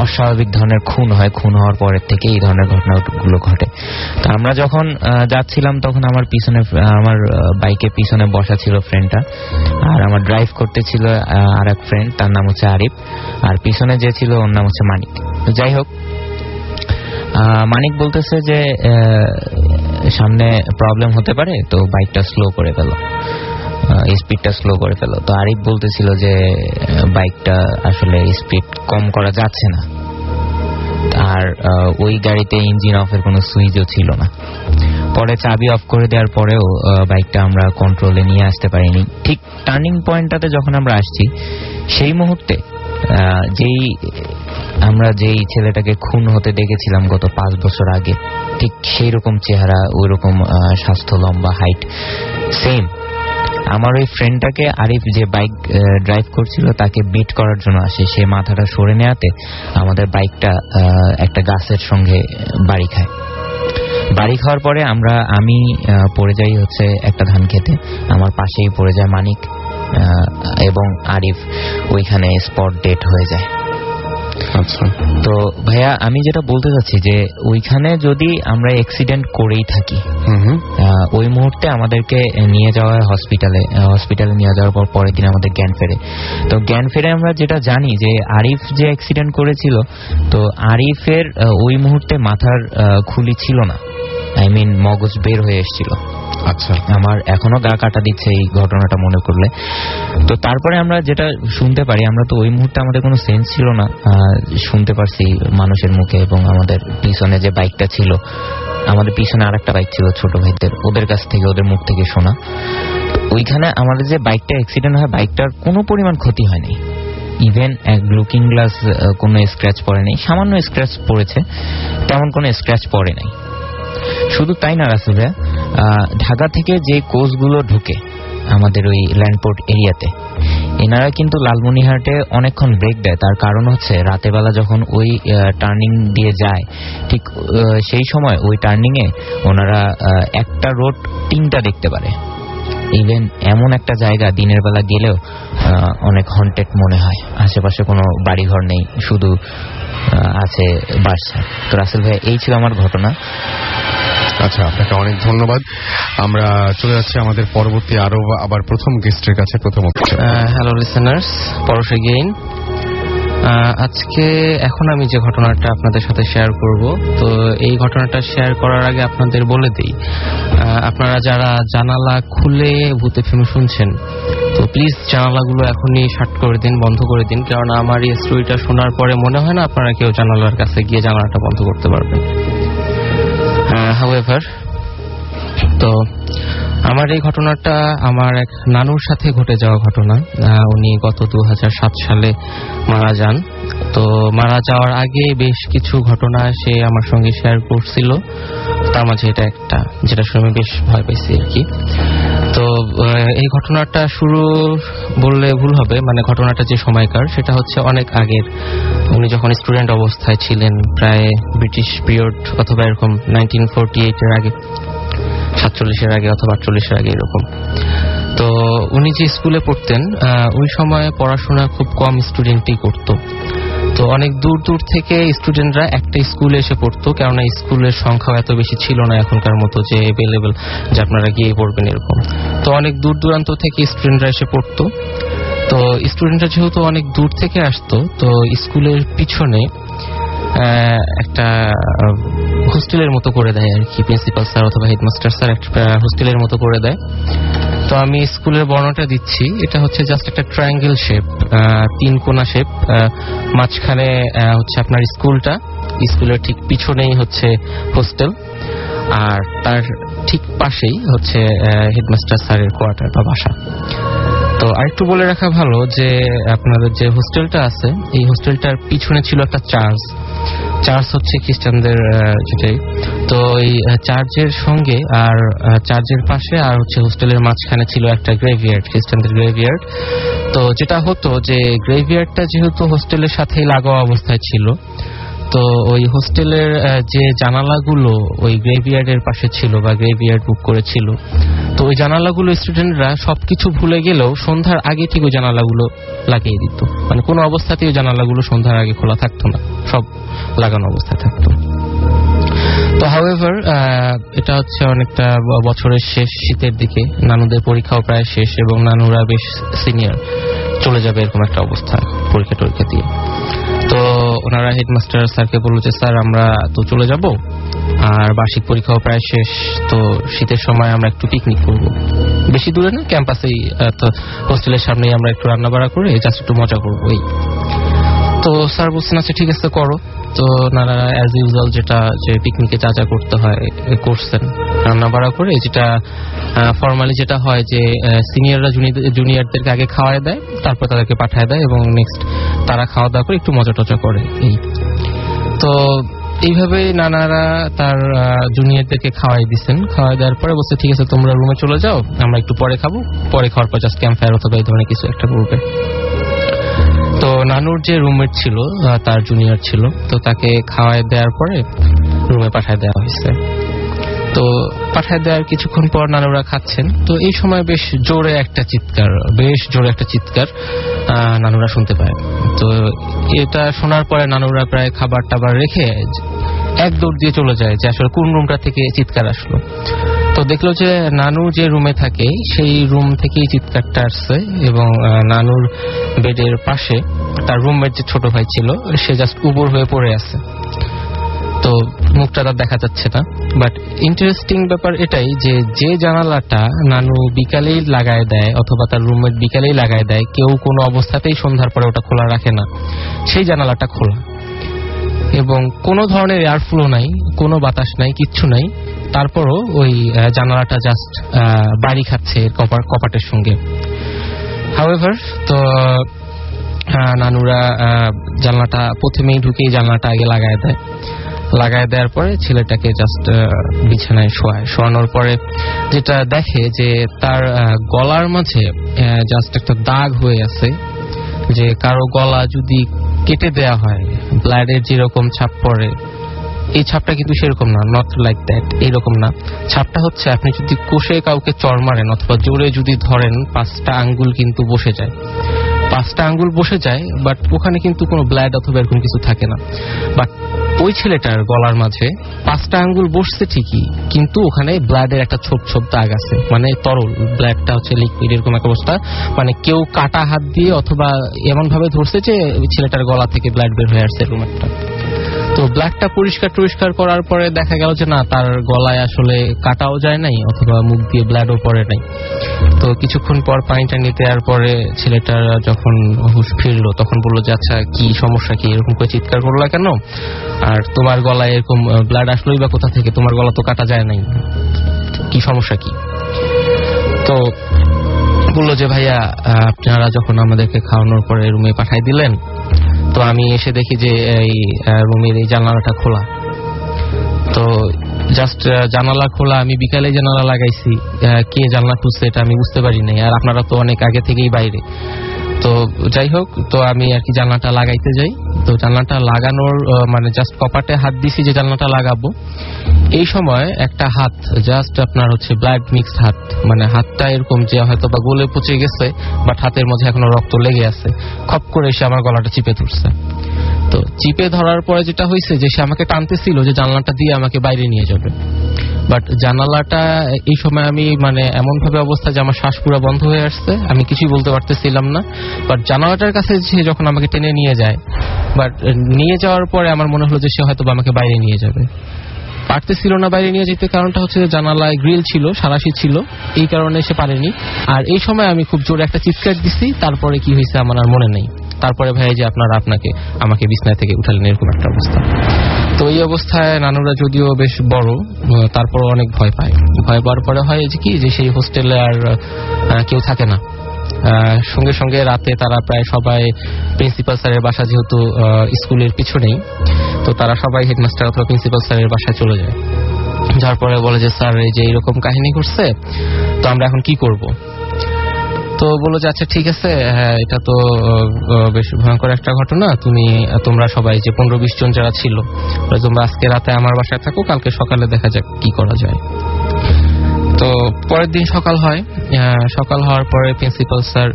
অস্বাভাবিক ধরনের খুন হয়, খুন হওয়ার পরের থেকে এই ধরনের ঘটনাগুলো ঘটে। তো আমরা যখন যাচ্ছিলাম তখন আমার বাইকে পিছনে বসা ছিল ফ্রেন্ডটা, আর আমার ড্রাইভ করতে ছিল আর এক ফ্রেন্ড, তার নাম হচ্ছে আরিফ, আর পিছনে যে ছিল ওর নাম হচ্ছে মানিক। তো যাই হোক, মানিক বলতেছে যে সামনে প্রবলেম হতে পারে, তো বাইকটা স্লো করে ফেলো, স্পিডটা স্লো করে ফেলো। তো আরিফ বলতেছিল যে বাইকটা আসলে স্পিড কম করা যাচ্ছে না, আর ওই গাড়িতে ইঞ্জিন অফের কোনো সুইচও ছিল না। পরে চাবি অফ করে দেওয়ার পরেও বাইকটা আমরা কন্ট্রোলে নিয়ে আসতে পারিনি। ঠিক টার্নিং পয়েন্টটাতে যখন আমরা আসছি, সেই মুহূর্তে আমরা যেই ছেলেটাকে খুন হতে দেখেছিলাম গত 5 বছর আগে, ঠিক সেই রকম চেহারা, ওই রকম স্বাস্থ্য, লম্বা, হাইট, সেম। আমার ওই ফ্রেন্ডটাকে আরিফ যে বাইক ড্রাইভ করছিল তাকে বিট করার জন্য আসে, সে মাথাটা সরে নেওয়াতে আমাদের বাইকটা একটা গাছের সঙ্গে বাড়ি খায়। বাড়ি খাওয়ার পরে আমি পড়ে যাই হচ্ছে একটা ধান খেতে, আমার পাশেই পড়ে যায় মানিক, এবং আরিফ ওইখানে স্পট ডেট হয়ে যায়। আচ্ছা, তো ভাইয়া আমি যেটা বলতে চাচ্ছি যে ওইখানে যদি আমরা অ্যাক্সিডেন্ট করেই থাকি, ওই মুহূর্তে আমাদেরকে নিয়ে যাওয়া হয় হসপিটালে নিয়ে যাওয়ার পর পরের দিন আমাদের জ্ঞান ফেরে। তো জ্ঞান ফেরে আমরা যেটা জানি যে আরিফ যে অ্যাক্সিডেন্ট করেছিল, তো আরিফের ওই মুহূর্তে মাথার খুলি ছিল না, মগজ বের হয়ে এসেছিল। আচ্ছা, আমার এখনো গা কাটা দিচ্ছে এই ঘটনাটা মনে করলে। তো তারপরে আমরা যেটা শুনতে পারি, আমরা তো ওই মুহূর্তে আমাদের কোনো সেন্স ছিল না, শুনতে পারছি মানুষের মুখে, এবং আমাদের পিছনে যে বাইকটা ছিল, আমাদের পিছনে আরেকটা বাইক ছিল ছোট ভাইদের, ওদের কাছ থেকে ওদের মুখ থেকে শোনা। ওইখানে আমাদের যে বাইকটা অ্যাক্সিডেন্ট হয়, বাইকটার কোনো পরিমাণ ক্ষতি হয়নি, ইভেন লুকিং গ্লাস কোনো স্ক্র্যাচ পড়ে নাই, সামান্য স্ক্র্যাচ পড়েছে, তেমন কোনো স্ক্র্যাচ পড়ে নাই। শুধু তাই না রাসেল ভাইয়া, ঢাকা থেকে যে কোচগুলো ঢুকে আমাদের ওই ল্যান্ডপোর্ট এরিয়াতে, এনারা কিন্তু লালমনিরহাটে অনেকক্ষণ ব্রেক দেয়। তার কারণ হচ্ছে রাতের বেলা যখন ওই টার্নিং দিয়ে যায়, ঠিক সেই সময় ওই টার্নিংয়ে ওনারা একটা রোড তিনটা দেখতে পারে। ইভেন এমন একটা জায়গা দিনের বেলা গেলেও অনেক হন্টেড মনে হয়, আশেপাশে কোনো বাড়িঘর নেই, শুধু আছে বাসা। তো রাসেল ভাই, এই ছিল আমার ঘটনা। আচ্ছা, আপনাকে অনেক ধন্যবাদ। আমরা চলে যাচ্ছি আমাদের পরবর্তী আবার প্রথম গেস্টের কাছে। হ্যালো লিসেনার্স, পরশ এগেইন। আজকে এখন আমি যে ঘটনাটা আপনাদের সাথে শেয়ার করব, তো এই ঘটনাটা শেয়ার করার আগে আপনাদের বলে দিই, আপনারা যারা জানালা খুলে ভূত এফএম শুনছেন, তো প্লিজ জানালাগুলো এখনই শাট করে দিন, বন্ধ করে দিন, কারণ আমার এই স্টোরিটা শোনার পরে মনে হয় না আপনারা কেউ জানালার কাছে গিয়ে জানালাটা বন্ধ করতে পারবেন। হাউএভার, তো আমার এই ঘটনাটা আমার এক নানুর সাথে ঘটে যাওয়া ঘটনা। উনি গত 2007 সালে মারা যান। তো মারা যাওয়ার আগে বেশ কিছু ঘটনা সে আমার সঙ্গে শেয়ার করছিল, তার মাঝে এটা একটা যেটা শুনে আমি বেশ ভয় পাইছি আর কি। তো এই ঘটনাটা শুরু বললে ভুল হবে, মানে ঘটনাটা যে সময়কার সেটা হচ্ছে অনেক আগের। উনি যখন স্টুডেন্ট অবস্থায় ছিলেন, প্রায় ব্রিটিশ পিরিয়ড অথবা এরকম 1948-এর আগে, 47-এর আগে অথবা 48-এর আগে এরকম। তো উনি যে স্কুলে পড়তেন ওই সময় পড়াশোনা খুব কম স্টুডেন্টই করতো। তো অনেক দূর দূর থেকে স্টুডেন্টরা একটা স্কুলে এসে পড়তো, কেননা স্কুলের সংখ্যা এত বেশি ছিল না এখনকার মতো যে অ্যাভেলেবল যে আপনারা গিয়ে পড়বেন এরকম। তো অনেক দূর দূরান্ত থেকে স্টুডেন্টরা এসে পড়তো। তো স্টুডেন্টরা যেহেতু অনেক দূর থেকে আসতো, তো স্কুলের পিছনে একটা হোস্টেলের মতো করে দেয় আর কি, প্রিন্সিপাল স্যার অথবা হেডমাস্টার স্যার একটা হোস্টেলের মতো করে দেয়। তো আমি স্কুলের বর্ণনাটা দিচ্ছি। এটা হচ্ছে জাস্ট একটা ট্রায়াঙ্গেল শেপ, 3 কোণা শেপ, মাঝখানে হচ্ছে আপনার স্কুলটা, স্কুলের ঠিক পিছনেই হচ্ছে হোস্টেল, আর তার ঠিক পাশেই হচ্ছে হেডমাস্টার স্যারের কোয়ার্টার বা বাসা। তো আরেকটু বলে রাখা ভালো যে আপনাদের যে হোস্টেলটা আছে, এই হোস্টেলটার পিছনে ছিল একটা চার্চ হচ্ছে খ্রিস্টানদের যেটাই। তো এই চার্চের সঙ্গে আর চার্চের পাশে আর হচ্ছে হোস্টেলের মাঝখানে ছিল একটা গ্রেভিয়ার্ড, খ্রিস্টানদের গ্রেভিয়ার্ড। তো যেটা হতো যে গ্রেভিয়ার্ডটা যেহেতু হোস্টেলের সাথেই লাগোয়া অবস্থায় ছিল, তো ওই হোস্টেলের যে জানালাগুলো ওই গ্রেভিয়ার্ডের পাশে ছিল বা গ্রেভিয়ার্ড বুক করেছিল, তো ওই জানালাগুলো স্টুডেন্টরা সবকিছু ভুলে গেলেও সন্ধ্যার আগে ঠিক ওই জানালাগুলো লাগিয়ে দিত। মানে কোনো অবস্থাতেই ওই জানালাগুলো সন্ধ্যার আগে খোলা থাকতো না, সব লাগানো অবস্থায় থাকতো। তো হাউএভার, এটা হচ্ছে অনেকটা বছরের শেষ, শীতের দিকে, নানুদের পরীক্ষাও প্রায় শেষ এবং নানুরা বেশ সিনিয়র, চলে যাবে এরকম একটা অবস্থা পরীক্ষা দিয়ে। তো ওনারা হেডমাস্টার স্যারকে বললো যে স্যার আমরা তো চলে যাব, আর বার্ষিক পরীক্ষাও প্রায় শেষ, তো শীতের সময় আমরা একটু পিকনিক করব, বেশি দূরে না, ক্যাম্পাসেই, তো হোস্টেলের সামনেই আমরা একটু রান্না বাড়া করে জাস্ট একটু মজা করবো এই। তো স্যার বলছেন আচ্ছা ঠিক আছে করো। তো ওনারা অ্যাজ ইউজুয়াল যেটা যে পিকনিকে যা যা করতে হয় করছেন, রান্না বাড়া করে, যেটা ফর্মালি যেটা হয় যে সিনিয়ররা জুনিয়রদেরকে আগে খাওয়ায় দেয়, তারপর তাদেরকে পাঠায় দেয় এবং নেক্সট তারা খাওয়া দাওয়া করে একটু মজা টজা করে এই। তো এইভাবে নানারা তার জুনিয়রদেরকে খাওয়াই দিচ্ছেন। খাওয়াই দেওয়ার পরে বলছে ঠিক আছে তোমরা রুমে চলে যাও, আমরা একটু পরে খাবো, পরে খাওয়ার পর জাস্ট ক্যাম্প ফায়ার অথবা এই ধরনের কিছু একটা করবে। তো নানুর যে রুমমেট ছিল, তার জুনিয়র ছিল, তো তাকে খাওয়াই দেওয়ার পরে রুমে পাঠায় দেওয়া হয়েছে। তো পাঠায় দেওয়ার কিছুক্ষণ পর নানুরা খাচ্ছেন। তো এই সময় বেশ জোরে একটা চিৎকার নানুরা শুনতে পায়। তো এটা শোনার পরে নানুরা প্রায় খাবার টাবার রেখে এক দৌড় দিয়ে চলে যায় যে আসলে কোন রুমটা থেকে চিৎকার আসলো। তো দেখলো যে নানু যে রুমে থাকে সেই রুম থেকেই চিৎকারটা আসছে এবং নানুর বেডের পাশে তার রুমমেট যে ছোট ভাই ছিল সে জাস্ট উবুর হয়ে পড়ে আছে। তো মুখটা তার দেখা যাচ্ছে না। বাট ইন্টারেস্টিং ব্যাপার এটাই যে জানালাটা নানু বিকালেই লাগায় দেয় অথবা তার রুমমেট বিকালেই লাগায় দেয়, কেউ কোনো অবস্থাতেই সন্ধ্যার পরে ওটা খোলা রাখে না, সেই জানালাটা খোলা এবং কোনো ধরনের এয়ার ফ্লো নাই, কোনো বাতাস নাই, কিচ্ছু নাই। তারপরও ওই জানালাটা জাস্ট বাড়ি খাচ্ছে কপাটের সঙ্গে। হাউএভার তো নানুরা জানলাটা প্রথমেই ঢুকেই জানলাটা আগে লাগায় দেওয়ার পরে ছেলেটাকে জাস্ট বিছানায় শোয়ানোর পরে যেটা দেখে যে তার গলার মাঝে জাস্ট একটা দাগ হয়ে আছে, যে কারো গলা যদি কেটে দেয়া হয় ব্লাডের যেরকম ছাপ পড়ে এই ছাপটা কিন্তু সেরকম না, নট লাইক দ্যাট, এইরকম না। ছাপটা হচ্ছে আপনি যদি কষে কাউকে চড় মারেন অথবা জোরে যদি ধরেন 5টা আঙ্গুল কিন্তু বসে যায়, 5টা আঙ্গুল বসে যায়, বাট ওখানে কিন্তু কোনো ব্লাড অথবা এরকম কিছু থাকে না। বাট ওই ছেলেটার গলার মাঝে 5টা আঙ্গুল বসছে ঠিকই, কিন্তু ওখানে ব্লাডের একটা ছোপ দাগ আছে, মানে তরল, ব্লাডটা হচ্ছে লিকুইড, এরকম একটা অবস্থা। মানে কেউ কাটা হাত দিয়ে অথবা এমন ভাবে ধরছে যে ছেলেটার গলা থেকে ব্লাড বের হয়ে আসছে এরকম একটা। তো ব্লাডটা পরিষ্কার করার পরে দেখা গেল যে না, তার গলায় আসলে কাটাও যায় নাই অথবা মুখ দিয়ে ব্লাডও পড়ে নাই। তো কিছুক্ষণ পর পানিটা নিতে আর পরে ছেলেটার যখন হুঁশ ফিরলো তখন বললো যে আচ্ছা কি সমস্যা, কি এরকম করে চিৎকার করলা কেন, আর তোমার গলায় এরকম ব্লাড আসলোই বা কোথা থেকে, তোমার গলা তো কাটা যায় নাই, কি সমস্যা কি? তো বললো যে ভাইয়া আপনারা যখন আমাদেরকে খাওয়ানোর পরে রুমে পাঠাই দিলেন, তো আমি এসে দেখি যে এই রুমের এই জানালাটা খোলা। তো জাস্ট জানালা খোলা, আমি বিকালে জানালা লাগাইছি, কে জানলা খুলছে এটা আমি বুঝতে পারি নাই, আর আপনারা তো অনেক আগে থেকেই বাইরে। তো যাই হোক, তো আমি আর কি জানলাটা লাগাইতে যাই। তো জানলাটা লাগানোর মানে জাস্ট কপাটে হাত দিছি যে জানলাটা লাগাবো, এই সময় একটা হাত জাস্ট আপনার হচ্ছে ব্লাড মিক্সড হাত, মানে হাতটা এরকম যে হয়তো বা গলে পচে গেছে বাট হাতের মধ্যে এখনো রক্ত লেগে আছে, খপ করে এসে আমার গলাটা চিপে ধরছে। তো চিপে ধরার পরে যেটা হয়েছে যে সে আমাকে টানতেছিল যে জানলাটা দিয়ে আমাকে বাইরে নিয়ে যাবে, বাট জানালাটা এই সময় আমি মানে এমন ভাবে অবস্থা যে আমার শ্বাস পুরো বন্ধ হয়ে আসছে, আমি কিছুই বলতে পারতেছিলাম না। বাট জানালাটার কাছে সে যখন আমাকে টেনে নিয়ে যায়, বাট নিয়ে যাওয়ার পরে আমার মনে হলো যে সে হয়তো আমাকে বাইরে নিয়ে যাবে, পারতেছিল না বাইরে নিয়ে যেতে। কারণটা হচ্ছে জানালায় গ্রিল ছিল, সারাশি ছিল, এই কারণে সে পারেনি। আর এই সময় আমি খুব জোরে একটা চিৎকার দিছি, তারপরে কি হয়েছে আমার আর মনে নেই। তারপরে ভাই যে আমাকে বিছানা থেকে উঠালেন, এরকম একটা অবস্থা। তো এই অবস্থায় নানুরা যদিও বেশ বড়, তারপর অনেক ভয় পাওয়ার পরে হয় যে কি যে সেই হোস্টেলে আর কেউ থাকে না। সঙ্গে সঙ্গে রাতে তারা প্রায় সবাই প্রিন্সিপাল স্যারের বাসা, যেহেতু স্কুলের পিছনেই, তো তারা সবাই হেডমাস্টার অথবা প্রিন্সিপাল স্যারের বাসায় চলে যায়। যার পরে বলে যে স্যার এই যে এইরকম কাহিনী করছে, তো আমরা এখন কি করব? তো বললো যে আচ্ছা ঠিক আছে, হ্যাঁ এটা তো বেশ ভয়ঙ্কর একটা ঘটনা, তোমরা সবাই যে 15-20 জন যারা ছিল তোমরা আজকে রাতে আমার বাসায় থাকো, কালকে সকালে দেখা যাক কি করা যায়। তো পরের দিন সকাল হওয়ার পরে প্রিন্সিপাল স্যার,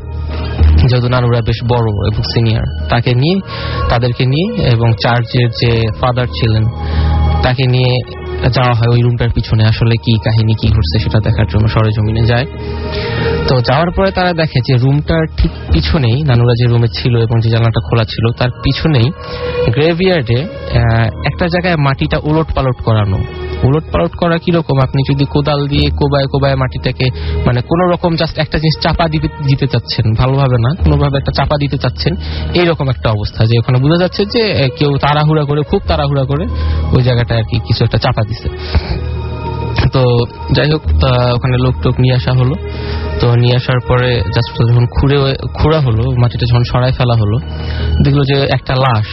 যেহেতু নানুরা বেশ বড় এবং সিনিয়র, তাদেরকে নিয়ে এবং চার্চের যে ফাদার ছিলেন তাকে নিয়ে যাওয়া হয় ওই রুমটার পিছনে, আসলে কি কাহিনী কি ঘটছে সেটা দেখার জন্য সরেজমিনে যায়। তো যাওয়ার পরে তারা দেখে যে রুমটার ঠিক পিছনেই, নানুরা যে রুমে ছিল এবং যে জানলাটা খোলা ছিল তার পিছনেই গ্রেভিয়ার্ডে একটা জায়গায় মাটিটা উলট পালট করা কিরকম, আপনি যদি কোদাল দিয়ে কোবায় মাটিটাকে মানে কোন রকম জাস্ট একটা জিনিস চাপা দিতে চাচ্ছেন, ভালোভাবে না, কোনোভাবে একটা চাপা দিতে চাচ্ছেন, এইরকম একটা অবস্থা, যে ওখানে বোঝা যাচ্ছে যে কেউ খুব তাড়াহুড়া করে ওই জায়গাটা আর কি কিছু একটা চাপা দিছে। তো যাই হোক, ওখানে লোক নিয়ে আসা হলো। তো নিয়ে আসার পরে জাস্ট যখন খুঁড়া হলো, মাটিটা যখন সরাই ফেলা হলো, দেখলো যে একটা লাশ,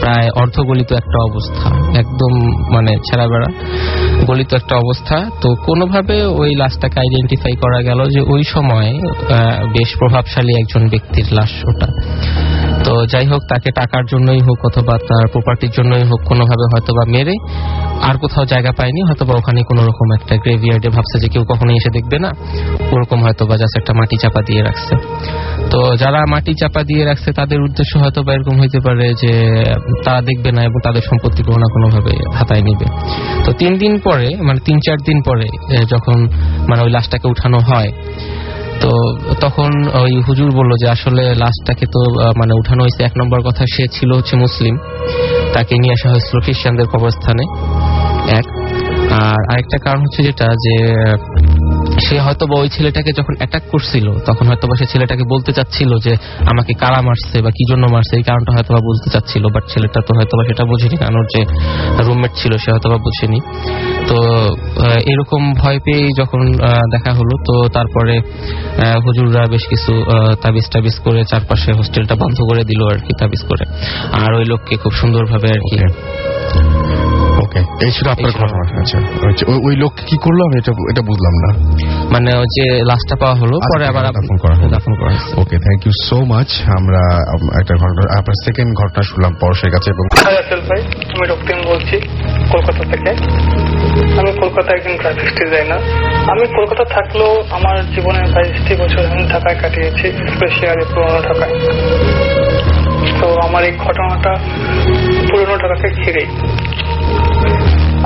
প্রায় অর্ধগলিত একটা অবস্থা, একদম মানে ছেঁড়া বেড়া গলিত একটা অবস্থা। তো কোনোভাবে ওই লাশটাকে আইডেন্টিফাই করা গেল যে ওই সময় বেশ প্রভাবশালী একজন ব্যক্তির লাশ ওটা। তো যাই হোক, তাকে টাকার জন্যই হোক অথবা তার প্রপার্টির জন্যই হোক কোনোভাবে হয়তোবা মেরে আর কোথাও জায়গা পায়নি, হয়তোবা ওখানে কোনো রকম একটা গ্রেভিয়ার্ডে ভাবছে যে কেউ কখনোই এসে দেখবে না, ওরকম হয়তোবা জাস্ট একটা মাটি চাপা দিয়ে রাখছে। তো যারা মাটি চাপা দিয়ে রাখছে তাদের উদ্দেশ্য হয়তোবা এরকম হইতে পারে যে তারা দেখবে না এবং তাদের সম্পত্তি কোনো না কোনোভাবে হাতায় নিবে। তো 3-4 দিন পরে যখন মানে ওই লাশটাকে উঠানো হয়, তো তখন ওই হুজুর বলল যে আসলে লাশটাকে তো মানে উঠানো হয়েছে, 1 নম্বর কথা সে ছিল হচ্ছে মুসলিম, তাকে নিয়ে আসা হয়েছিল খ্রিস্টানদের কবরস্থানে, আর আরেকটা কারণ হচ্ছে যেটা যে সে হয়তো ওই ছেলেটাকে যখন অ্যাটাক করছিল তখন হয়তো সে ছেলেটাকে বলতে চাচ্ছিল যে আমাকে কারা মারছে বা কি জন্য মারছে, এই কারণটা হয়তো বলতে চাচ্ছিল, বাট ছেলেটা তো হয়তো সেটা বুঝেনি, কারণ ওর যে রুমমেট ছিল সে হয়তো বুঝেনি। তো এরকম ভয় পেয়ে যখন দেখা হলো, তো তারপরে হুজুররা বেশ কিছু তাবিজ করে চারপাশে হোস্টেলটা বন্ধ করে দিল আর কি, তাবিজ করে, আর ওই লোককে খুব সুন্দরভাবে আর কি। ওকে, এই ছিল আপনার ঘটনা। আচ্ছা, ওই লোক কি করলো আমি এটা বুঝলাম না। মানে ওই যে লাশটা পাওয়া হলো, পরে আবার দাফন করা হয়েছে। ওকে, থ্যাংক ইউ সো মাচ। আমরা একটা ঘটনা, আপনার সেকেন্ড ঘটনা শুনলাম পরশের কাছে। এবং রাসেল ভাই, আমি রক্তিম বলছি কলকাতা থেকে। আমি কলকাতা একজন গ্রাফিক্স ডিজাইনার। আমি কলকাতা থাকলেও আমার জীবনের 22 বছর আমি ঢাকায় কাটিয়েছি, স্পেশালি পুরোনো ঢাকায়। তো আমার এই ঘটনাটা পুরোনো ঢাকাকে ঘিরেই।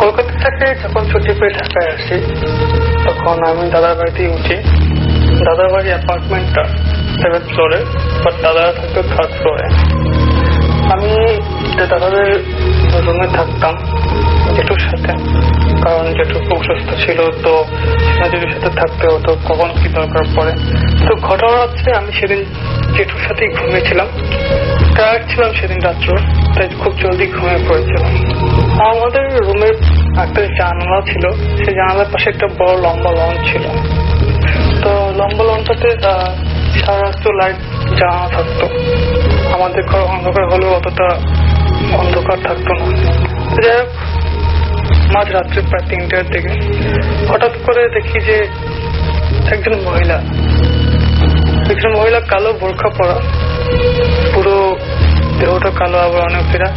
কলকাতা থেকে যখন ছুটি পেয়ে ঢাকায় আসি তখন আমি দাদার বাড়িতেই উঠি। দাদার বাড়ি অ্যাপার্টমেন্টটা 7th ফ্লোরে, বাট দাদারা থাকতো 3rd ফ্লোরে। আমি দাদাদের রুমে থাকতাম জেঠুর সাথে, কারণ জেঠু খুব অসুস্থ ছিল, তো জেঠুর সাথে থাকতে হতো কখন কি দরকার পড়ে। তো ঘটনা হচ্ছে আমি সেদিন জেঠুর সাথেই ঘুমিয়েছিলাম, টায়ার্ড ছিলাম সেদিন রাত্র, তাই খুব জলদি ঘুমিয়ে পড়েছিলাম। আমাদের রুমের একটা জানালা ছিল, সেই জানালার পাশে একটা বড় লম্বা লন ছিল। তো লম্বা লনটাতে সারা রাত্র লাইট জ্বালানো থাকতো। আমাদের ঘর অন্ধকার হলেও অতটা অন্ধকার থাকতো না। যাই হোক, মাঝরাত্রে প্রায় 3টার দিকে হঠাৎ করে দেখি যে একজন মহিলা কালো বোরখা পরা, পুরো দেহটা কালো, আবার অনেকেরা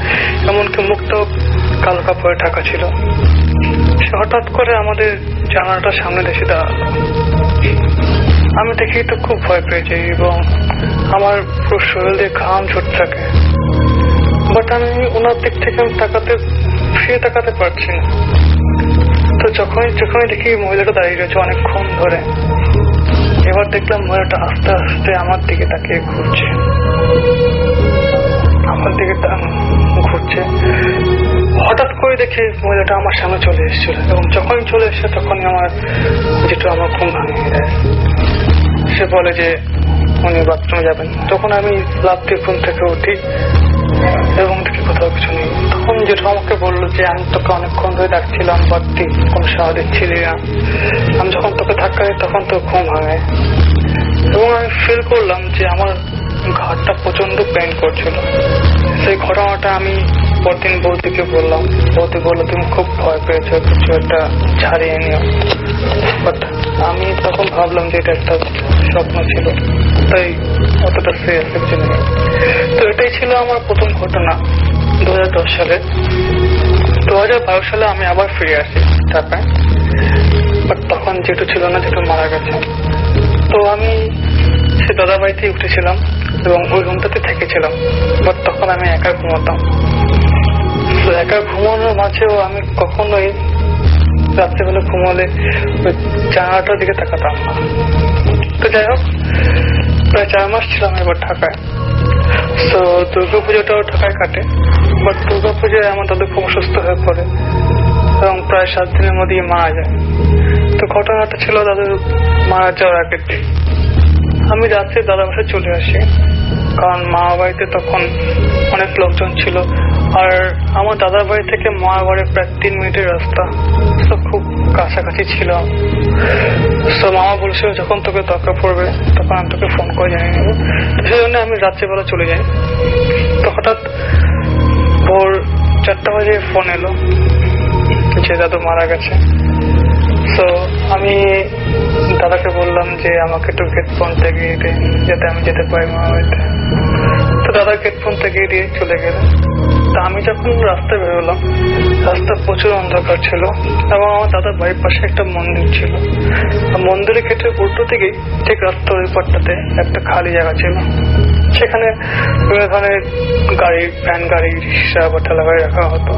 এমনকি মুখটাও কালো কাপড়ে ঢাকা ছিল। সে হঠাৎ করে আমাদের জানালাটার সামনে এসে দাঁড়ালো। আমি দেখি তো খুব ভয় পেয়ে যাই এবং আমার পুরো শরীর দিয়ে ঘাম ঝরতে থাকে, বাট আমি ওনার দিক থেকে ফিরে তাকাতে পারছি না। তো যখনই দেখি মহিলাটা দাঁড়িয়ে রয়েছে অনেকক্ষণ ধরে, এবার দেখলাম মহিলাটা আস্তে আস্তে আমার দিকে তাকিয়ে ঘুরছে। হঠাৎ করে দেখে মহিলাটা আমার সামনে চলে এসেছিল এবং যখনই চলে এসছে তখনই আমার যেটা আমার ঘুম ভাঙিয়ে দেয়। সে বলে যে উনি বাথরুমে যাবেন। তখন আমি লাফ দিয়ে ঘুম থেকে উঠি এবং দেখি কোথাও কিছু নেই। তখন যেটা আমাকে বললো যে আমি তোকে অনেকক্ষণ ধরে ডাকছিলাম, বাট তুই কোনো সাড়া দিচ্ছিলি না। আমি যখন তোকে ধাক্কা দিই তখন তো ঘুম ভাঙে এবং আমি ফিল করলাম যে আমার ঘাটটা প্রচন্ড পেইন করছিল। সেই ঘটনাটা আমি পরদিন বৌদিকে বললাম। বৌদি বললো তুমি খুব ভয় পেয়েছো, কিছু একটা ছাড়িয়ে নিও। বাট আমি তখন ভাবলাম যে এটা একটা স্বপ্ন ছিল, তাই অতটা সিরিয়াস কিছু নেই। তো এটাই ছিল আমার প্রথম ঘটনা 2010 সালে। 2012 সালে আমি আবার ফিরে আসি ঢাকায়, বাট তখন যেটু ছিল না, যেটু মারা গেছে। তো আমি সে দাদা বাড়িতেই উঠেছিলাম এবং ওই রুমটাতে থেকেছিলাম, বাট তখন আমি একা ঘুমাতাম। তো একা ঘুমানোর মাঝেও আমি কখনোই রাত্রেবেলা ঘুমালে ওই জানালাটার দিকে তাকাতাম না। তো যাই হোক, প্রায় 4 মাস ছিলাম এবার ঢাকায়। তো দুর্গাপুজোটাও ঢাকায় কাটে, বাট দুর্গাপুজোয় আমার দাদু খুব অসুস্থ হয়ে পড়ে এবং প্রায় 7 দিনের মধ্যেই মারা যায়। তো ঘটনাটা ছিল দাদু মারা যাওয়ার আগের দিন। আমি রাত্রে দাদা বাসায় চলে আসি, কারণ মা বাড়িতে তখন অনেক লোকজন ছিল, আর আমার দাদার বাড়ি থেকে মা বাড়ি প্রায় 3 মিনিটের রাস্তা, তো খুব কাছাকাছি ছিল। তো মামা বলছিল যখন তোকে দরকার পড়বে তখন আমি তোকে ফোন করে জানিয়ে নেবো। তো সেই জন্য আমি রাত্রেবেলা চলে যাই। তো হঠাৎ ভোর 4টা বাজে ফোন এলো যে দাদু মারা গেছে। তো আমি দাদাকে বললাম যে আমাকে একটু গেট পৌঁছে গিয়ে যাতে আমি যেতে পারি মামা বাড়িতে। তো দাদা গেট পর্যন্ত গিয়ে দিয়ে চলে গেলেন। তা আমি যখন রাস্তায় বেরোলাম, রাস্তা প্রচুর অন্ধকার ছিল এবং আমার দাদার বাড়ির পাশে একটা মন্দির ছিল। মন্দিরের গেটের উল্টো দিকেই ঠিক রাস্তার ওই পাটটাতে একটা খালি জায়গা ছিল। সেখানে বিভিন্ন ধরনের গাড়ি, ভ্যান গাড়ি, রিক্সা বা ঠেলা গাড়ি রাখা হতো।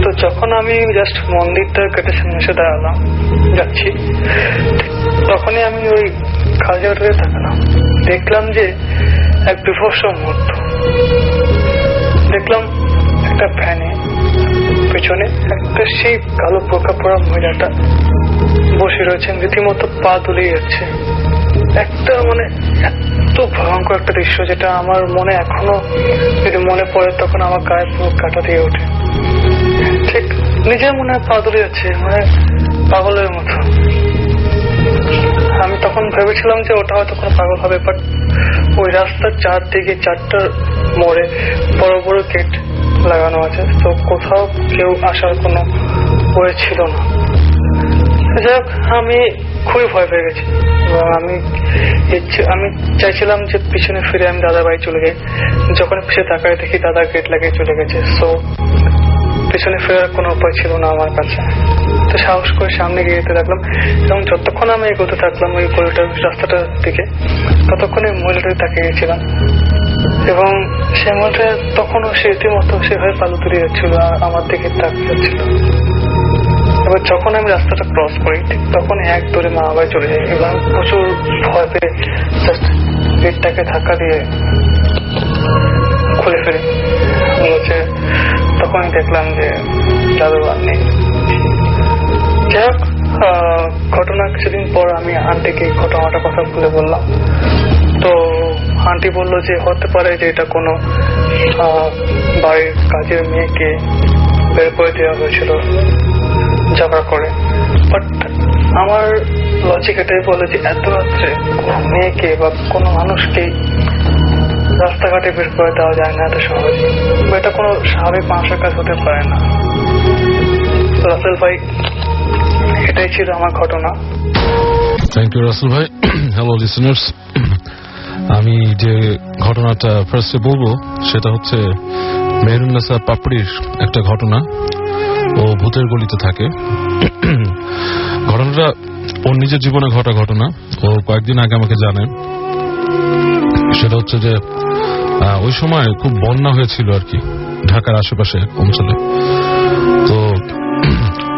তো যখন আমি জাস্ট মন্দিরটার গেটের সামনে এসে দাঁড়ালাম, যাচ্ছি, তখনই আমি ওই খালি জায়গাটাতে তাকালাম। দেখলাম যে এক বিভৎস মুহূর্ত। দেখলাম একটা ভ্যানে পেছনে একটা সেই কালো পোকা পড়া মহিলাটা বসে রয়েছেন, রীতিমতো পা দুলিয়ে যাচ্ছে। একটা মানে এত ভয়ঙ্কর একটা দৃশ্য, যেটা আমার মনে এখনো যদি মনে পড়ে তখন আমার গায়ে পুরো কাঁটা দিয়ে ওঠে। ঠিক নিজের মনে পা দুলে যাচ্ছে, মানে পাগলের মতো। আমি তখন ভেবেছিলাম যে ওটা হয়তো কোনো পাগল হবে, বাট ওই রাস্তার চারদিকে 4টার মোড়ে বড় বড় গেট লাগানো আছে, তো কোথাও কেউ আসার কোনো ওয়ে ছিল না। যাই হোক, আমি খুবই ভয় পেয়ে গেছি এবং আমি চাইছিলাম যে পিছনে ফিরে আমি দাদার বাড়ি চলে যাই। যখন পিছিয়ে তাকায় দেখি দাদা গেট লাগিয়ে চলে গেছে, সো পিছনে ফেরার কোনো উপায় ছিল না আমার কাছে। তো সাহস করে সামনে গিয়ে যেতে থাকলাম এবং যতক্ষণ আমি এগোতে থাকলাম ওই গলিটার রাস্তাটার দিকে, ততক্ষণে মহিলাটাকে তাকিয়ে গেছিলাম এবং সে মহিলাটা তখনও সে রীতিমতো সেভাবে পালু তুলে যাচ্ছিল আর আমার দিকে তাকিয়ে যাচ্ছিল। এবার যখন আমি রাস্তাটা ক্রস করি ঠিক তখন এক দৌড়ে মা বাড়ি চলে যাই এবং প্রচুর ভয় পেয়ে জাস্ট গেটটাকে ধাক্কা দিয়ে খুলে ফেলি। হচ্ছে তখনই দেখলাম যে দাদু আর নেই। যাই হোক, ঘটনা কিছুদিন পর আমি আন্টিকে ঘটনাটা কথা বলে বললাম। তো আন্টি বললো যে হতে পারে যে এটা কোনো বাড়ির কাজের মেয়েকে বের করে দেওয়া হয়েছিল ঝগড়া করে। বাট আমার লজিক এটাই বলে যে এত রাত্রে কোনো মেয়েকে বা কোনো মানুষকেই রাস্তাঘাটে বের করে দেওয়া যায় না এত সহজে, এটা কোনো স্বাভাবিক মানুষের কাজ হতে পারে না। রাসেল ভাই, এটাই ছিল আমার ঘটনা। থ্যাংক ইউ রাসেল ভাই। হ্যালো লিসেনার্স, আমি যে ঘটনাটা ফার্স্টে বলবো সেটা হচ্ছে মেহরুন্নেসা পাপড়ির একটা ঘটনা। ও ভূতের গলিতে থাকে। ঘটনাটা ওর নিজের জীবনে ঘটা ঘটনা। ও কয়েকদিন আগে আমাকে জানে। সেটা হচ্ছে যে ওই সময় খুব বন্যা হয়েছিল আর কি ঢাকার আশেপাশে অঞ্চলে। তো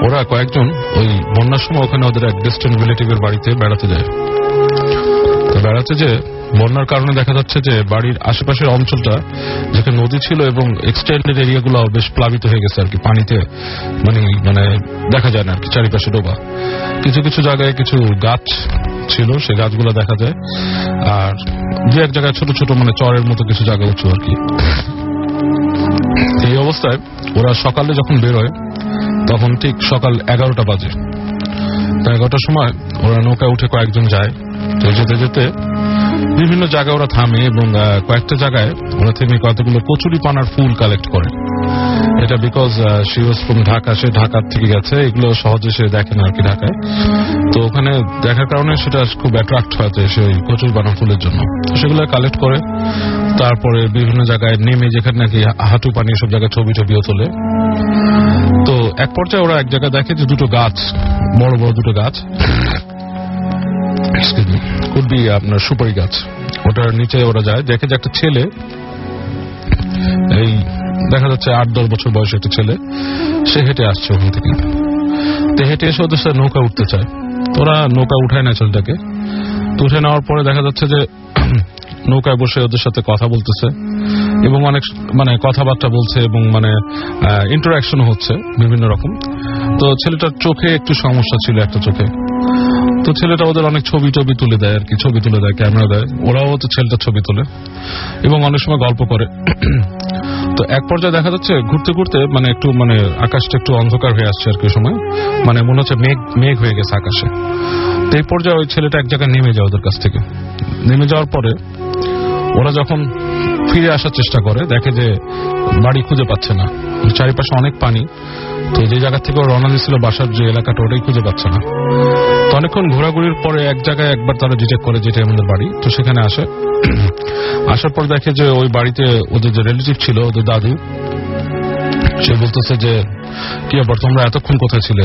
ওরা কয়েকজন ওই বন্যার সময় ওখানে ওদের এক ডিস্টেন্ট রিলেটিভের বাড়িতে বেড়াতে যায়। তো বেড়াতে যে বন্যার কারণে দেখা যাচ্ছে যে বাড়ির আশেপাশের অঞ্চলটা যেখানে নদী ছিল এবং এক্সটেন্ডেড এরিয়াগুলো বেশ প্লাবিত হয়ে গেছে আর কি, পানিতে মানে দেখা যায় না আর কি, চারিপাশে ডোবা। কিছু কিছু জায়গায় কিছু গাছ ছিল, সে গাছগুলো দেখা যায়। আর দু এক জায়গায় ছোট ছোট মানে চরের মতো কিছু জায়গা উঁচু আর কি। এই অবস্থায় ওরা সকালে যখন বেরোয় তখন ঠিক সকাল 11টা বাজে। তো 11টার সময় ওরা নৌকা উঠে কয়েকজন যায়। তো যেতে যেতে বিভিন্ন জায়গায় ওরা থামে এবং কয়েকটা জায়গায় ওরা থেমে কতগুলো কচুরি পানার ফুল কালেক্ট করে। এটা because she was from Dhaka, সে ঢাকার থেকে গেছে, এগুলো সহজে সে দেখে না আর কি ঢাকায়। তো ওখানে দেখার কারণে সেটা খুব অ্যাট্রাক্ট হয়েছে সেই কচুরি পানা ফুলের জন্য। সেগুলো কালেক্ট করে তারপরে বিভিন্ন জায়গায় নেমে যেখানে নাকি হাঁটু পানি সব জায়গায় ছবি টবিও তোলে। তো এক পর্যায়ে ওরা এক জায়গায় দেখে যে দুটো গাছ, বড় বড় দুটো গাছ, কুড বি আপনার সুপারি গাছ, ওটার নিচে ওরা যায়, দেখে যে একটা ছেলে, এই দেখা যাচ্ছে 8-10 বছর বয়সে একটা ছেলে, সে হেঁটে আসছে ওখান থেকে। তো হেঁটে এসে ওদের সাথে নৌকা উঠতে চায়। ওরা নৌকা উঠায় না ছেলেটাকে। তো উঠে নেওয়ার পরে দেখা যাচ্ছে যে নৌকায় বসে ওদের সাথে কথা বলতেছে এবং অনেক মানে কথাবার্তা বলছে এবং মানে ইন্টারাকশন হচ্ছে বিভিন্ন রকম। তো ছেলেটার চোখে একটু সমস্যা ছিল, একটা চোখে। তো ছেলেটা ওদের অনেক ছবি টবি তুলে দেয় আর কি, ছবি তুলে দেয়, ক্যামেরা দেয়, ওরাও তো ছেলেটার ছবি তোলে এবং অনেক সময় গল্প করে। তো এক পর্যায়ে দেখা যাচ্ছে ঘুরতে ঘুরতে মানে একটু মানে আকাশটা একটু অন্ধকার হয়ে আসছে আর কি, সময় মানে মনে হচ্ছে মেঘ হয়ে গেছে আকাশে। তো এই পর্যায়ে ওই ছেলেটা এক জায়গায় নেমে যায় ওদের কাছ থেকে। নেমে যাওয়ার পরে ওরা যখন ফিরে আসার চেষ্টা করে দেখে যে বাড়ি খুঁজে পাচ্ছে না, চারিপাশে অনেক পানি। তো যে জায়গা থেকে রওনা দিয়েছিল বাসার যে এলাকাটা, ওটাই খুঁজে পাচ্ছে না। তো অনেকক্ষণ ঘোরাঘুরির পরে এক জায়গায় একবার তারা ডিটেক্ট করে যেটা আমাদের বাড়ি, তো সেখানে আসে। আসার পর দেখে যে ওই বাড়িতে ওদের যে রিলেটিভ ছিল, ওদের দাদু, সে বলতেছে যে কি ব্যাপার তোমরা এতক্ষণ কোথায় ছিলে,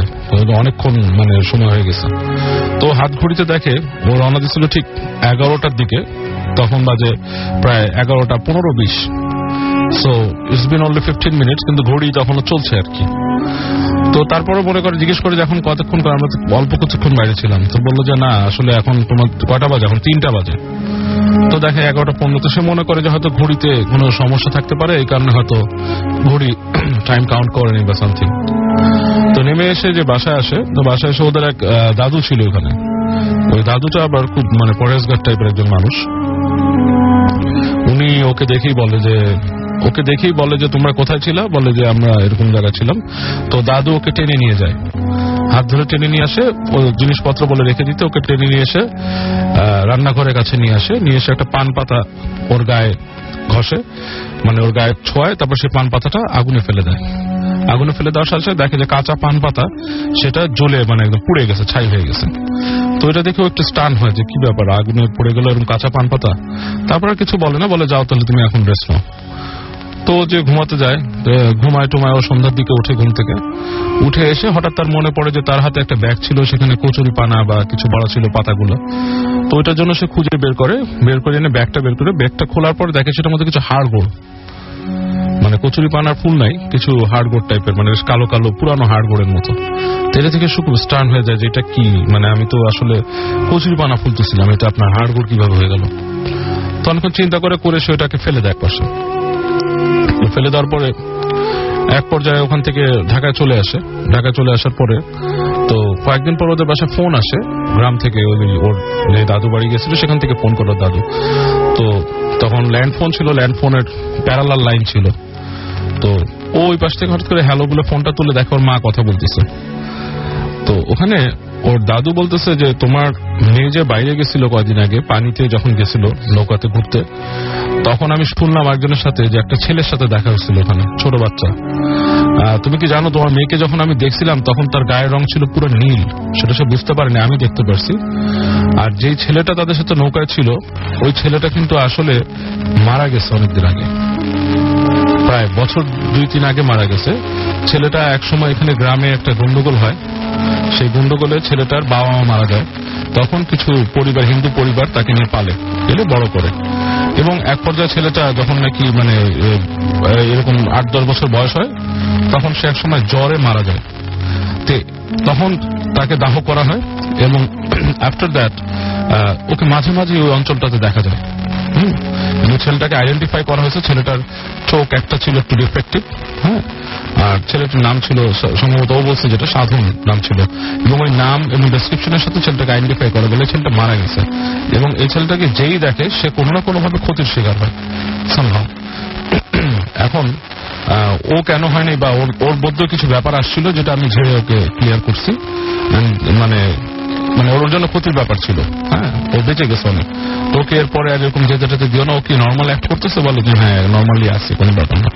অনেকক্ষণ মানে সময় হয়ে গেছে। তো হাত ঘড়িতে দেখে ও রওনা দিচ্ছিল ঠিক 11টার দিকে, তখন বাজে প্রায় 11টা 15-20। So it's been only 15 minutes, কিন্তু ঘড়ি তখনও চলছে আর কি। তো তারপরে মনে করে জিজ্ঞেস করে যে এখন কতক্ষণ করে, আমরা অল্প কিছুক্ষণ বাইরে ছিলাম। তো বললো যে না আসলে এখন তোমার কয়টা বাজে, এখন 3টা বাজে। তো দেখে 11টা 15, তো সে মনে করে যে হয়তো ঘড়িতে কোনো সমস্যা থাকতে পারে, এই কারণে হয়তো ঘড়ি টাইম কাউন্ট করেনি বা সামথিং। তো নেমে এসে যে বাসায় আসে, তো বাসায় এসে ওদের এক দাদু ছিল ওখানে। ওই দাদুটা আবার খুব মানে পরেশগার টাইপের একজন মানুষ। উনি ওকে দেখেই বলে যে তোমরা কোথায় ছিল, বলে যে আমরা এরকম জায়গায় ছিলাম। তো দাদু ওকে টেনে নিয়ে যায়, হাত ধরে টেনে নিয়ে আসে, ও জিনিসপত্র বলে রেখে দিতে ওকে টেনে নিয়ে এসে রান্নাঘরের কাছে নিয়ে এসে একটা পান পাতা ওর গায়ে ঘষে, মানে ওর গায়ে ছোঁয়ায়, তারপর সেই পান পাতাটা আগুনে ফেলে দেয়। আগুনে ফেলে দেওয়ার সাথে দেখে যে কাঁচা পান পাতা সেটা জ্বলে মানে একদম পুড়ে গেছে, ছাই হয়ে গেছে। তো এটা দেখে একটু স্টান হয় যে কি ব্যাপার, আগুনে পড়ে গেল এরকম কাঁচা পান পাতা। তারপর কিছু বলে না, বলে যাও তাহলে তুমি এখন রেস্ট নাও। তো যে ঘুমাতে যায়, ঘুমায় টুমায়, ও সন্ধ্যার দিকে উঠে ঘুম থেকে উঠে এসে হঠাৎ তার মনে পড়ে যে তার হাতে একটা ব্যাগ ছিল, সেখানে কচুরি পানা বা কিছু বড়া ছিল পাতাগুলো। তো ওইটার জন্য সে খুঁজে বের করে এনে ব্যাগটা খোলার পর দেখে সেটার মধ্যে কিছু হাড়গোড়, মানে কচুরি পানার ফুল নাই, কিছু হাড়গোড় টাইপের, মানে কালো কালো পুরানো হাড়গোড়ের মতো। এটা থেকে সে খুব স্টার্ন হয়ে যায় যে এটা কি, মানে আমি তো আসলে কচুরি পানা ফুলতেছিলাম, এটা আপনার হাড়গোড় কিভাবে হয়ে গেল। তো অনেকক্ষণ চিন্তা করে সে ওটাকে ফেলে দেয় পাশে। ফেলে দেওয়ার পরে এক পর্যায়ে ওখান থেকে ঢাকায় চলে আসার পরে তো কয়েকদিন পর ওদের বাসায় ফোন আসে গ্রাম থেকে, ওর যে দাদু বাড়ি গেছিল সেখান থেকে ফোন করলো দাদু। তো তখন ল্যান্ড ফোন ছিল, ল্যান্ড ফোনের প্যারালাল লাইন ছিল। তো ওই পাশ থেকে হঠাৎ করে হ্যালো বলে ফোনটা তুলে দেখে ওর মা কথা বলতেছে। তো ওখানে ওর দাদু বলতেছে যে তোমার মেয়ে যে বাইরে গেছিল কয়েকদিন আগে, পানিতে যখন গেছিল নৌকাতে ঘুরতে, তখন আমি শুনলাম একজনের সাথে যে একটা ছেলের সাথে দেখা হচ্ছিল ওখানে, ছোট বাচ্চা। তুমি কি জানো তোমার মেয়েকে যখন আমি দেখছিলাম তখন তার গায়ের রং ছিল পুরো নীল, সেটা সে বুঝতে পারেনি, আমি দেখতে পারছি। আর যেই ছেলেটা তাদের সাথে নৌকায় ছিল, ওই ছেলেটা কিন্তু আসলে মারা গেছে অনেকদিন আগে, প্রায় বছর 2-3 আগে মারা গেছে। ছেলেটা একসময় এখানে গ্রামে একটা গন্ডগোল হয়, সেই গন্ডগোলে ছেলেটার বাবা মা মারা যায়। তখন কিছু পরিবার, হিন্দু পরিবার তাকে নিয়ে পালে, এলে বড় করে, এবং এক পর্যায়ে ছেলেটা যখন নাকি মানে এরকম 8-10 বছর বয়স হয়, তখন সে একসময় জ্বরে মারা যায়। তখন তাকে দাহ করা হয়, এবং আফটার দ্যাট ওকে মাঝে মাঝে ওই অঞ্চলটাতে দেখা যায়। ছেলেটাকে আইডেন্টিফাই করা হয়েছে, ছেলেটার চোখ একটা ছিল একটু ডিফেক্টিভ, হ্যাঁ, আর ছেলেটার নাম ছিল সম্ভবত, ও বলছে যেটা সাধন নাম ছিল, এবং ওই নাম এবং ডেসক্রিপশনের সাথে ছেলেটাকে আইডেন্টিফাই করা গেলে ছেলেটা মারা গেছে। এবং এই ছেলেটাকে যেই দেখে সে কোনো না কোনো ভাবে ক্ষতির শিকার হয় somehow। এখন ও কেন হয়নি বা ওর মধ্যে কিছু ব্যাপার আসছিল যেটা আমি ঝেড়ে ওকে ক্লিয়ার করছি, মানে ওর জন্য ক্ষতির ব্যাপার ছিল, হ্যাঁ, ও বেঁচে গেছে অনেক। ওকে এরপরে আর এরকম যেতে দিও না, ও কি নর্মাল অ্যাক্ট করতেছে, বলো যে হ্যাঁ নর্মালি আছে, কোনো ব্যাপার না।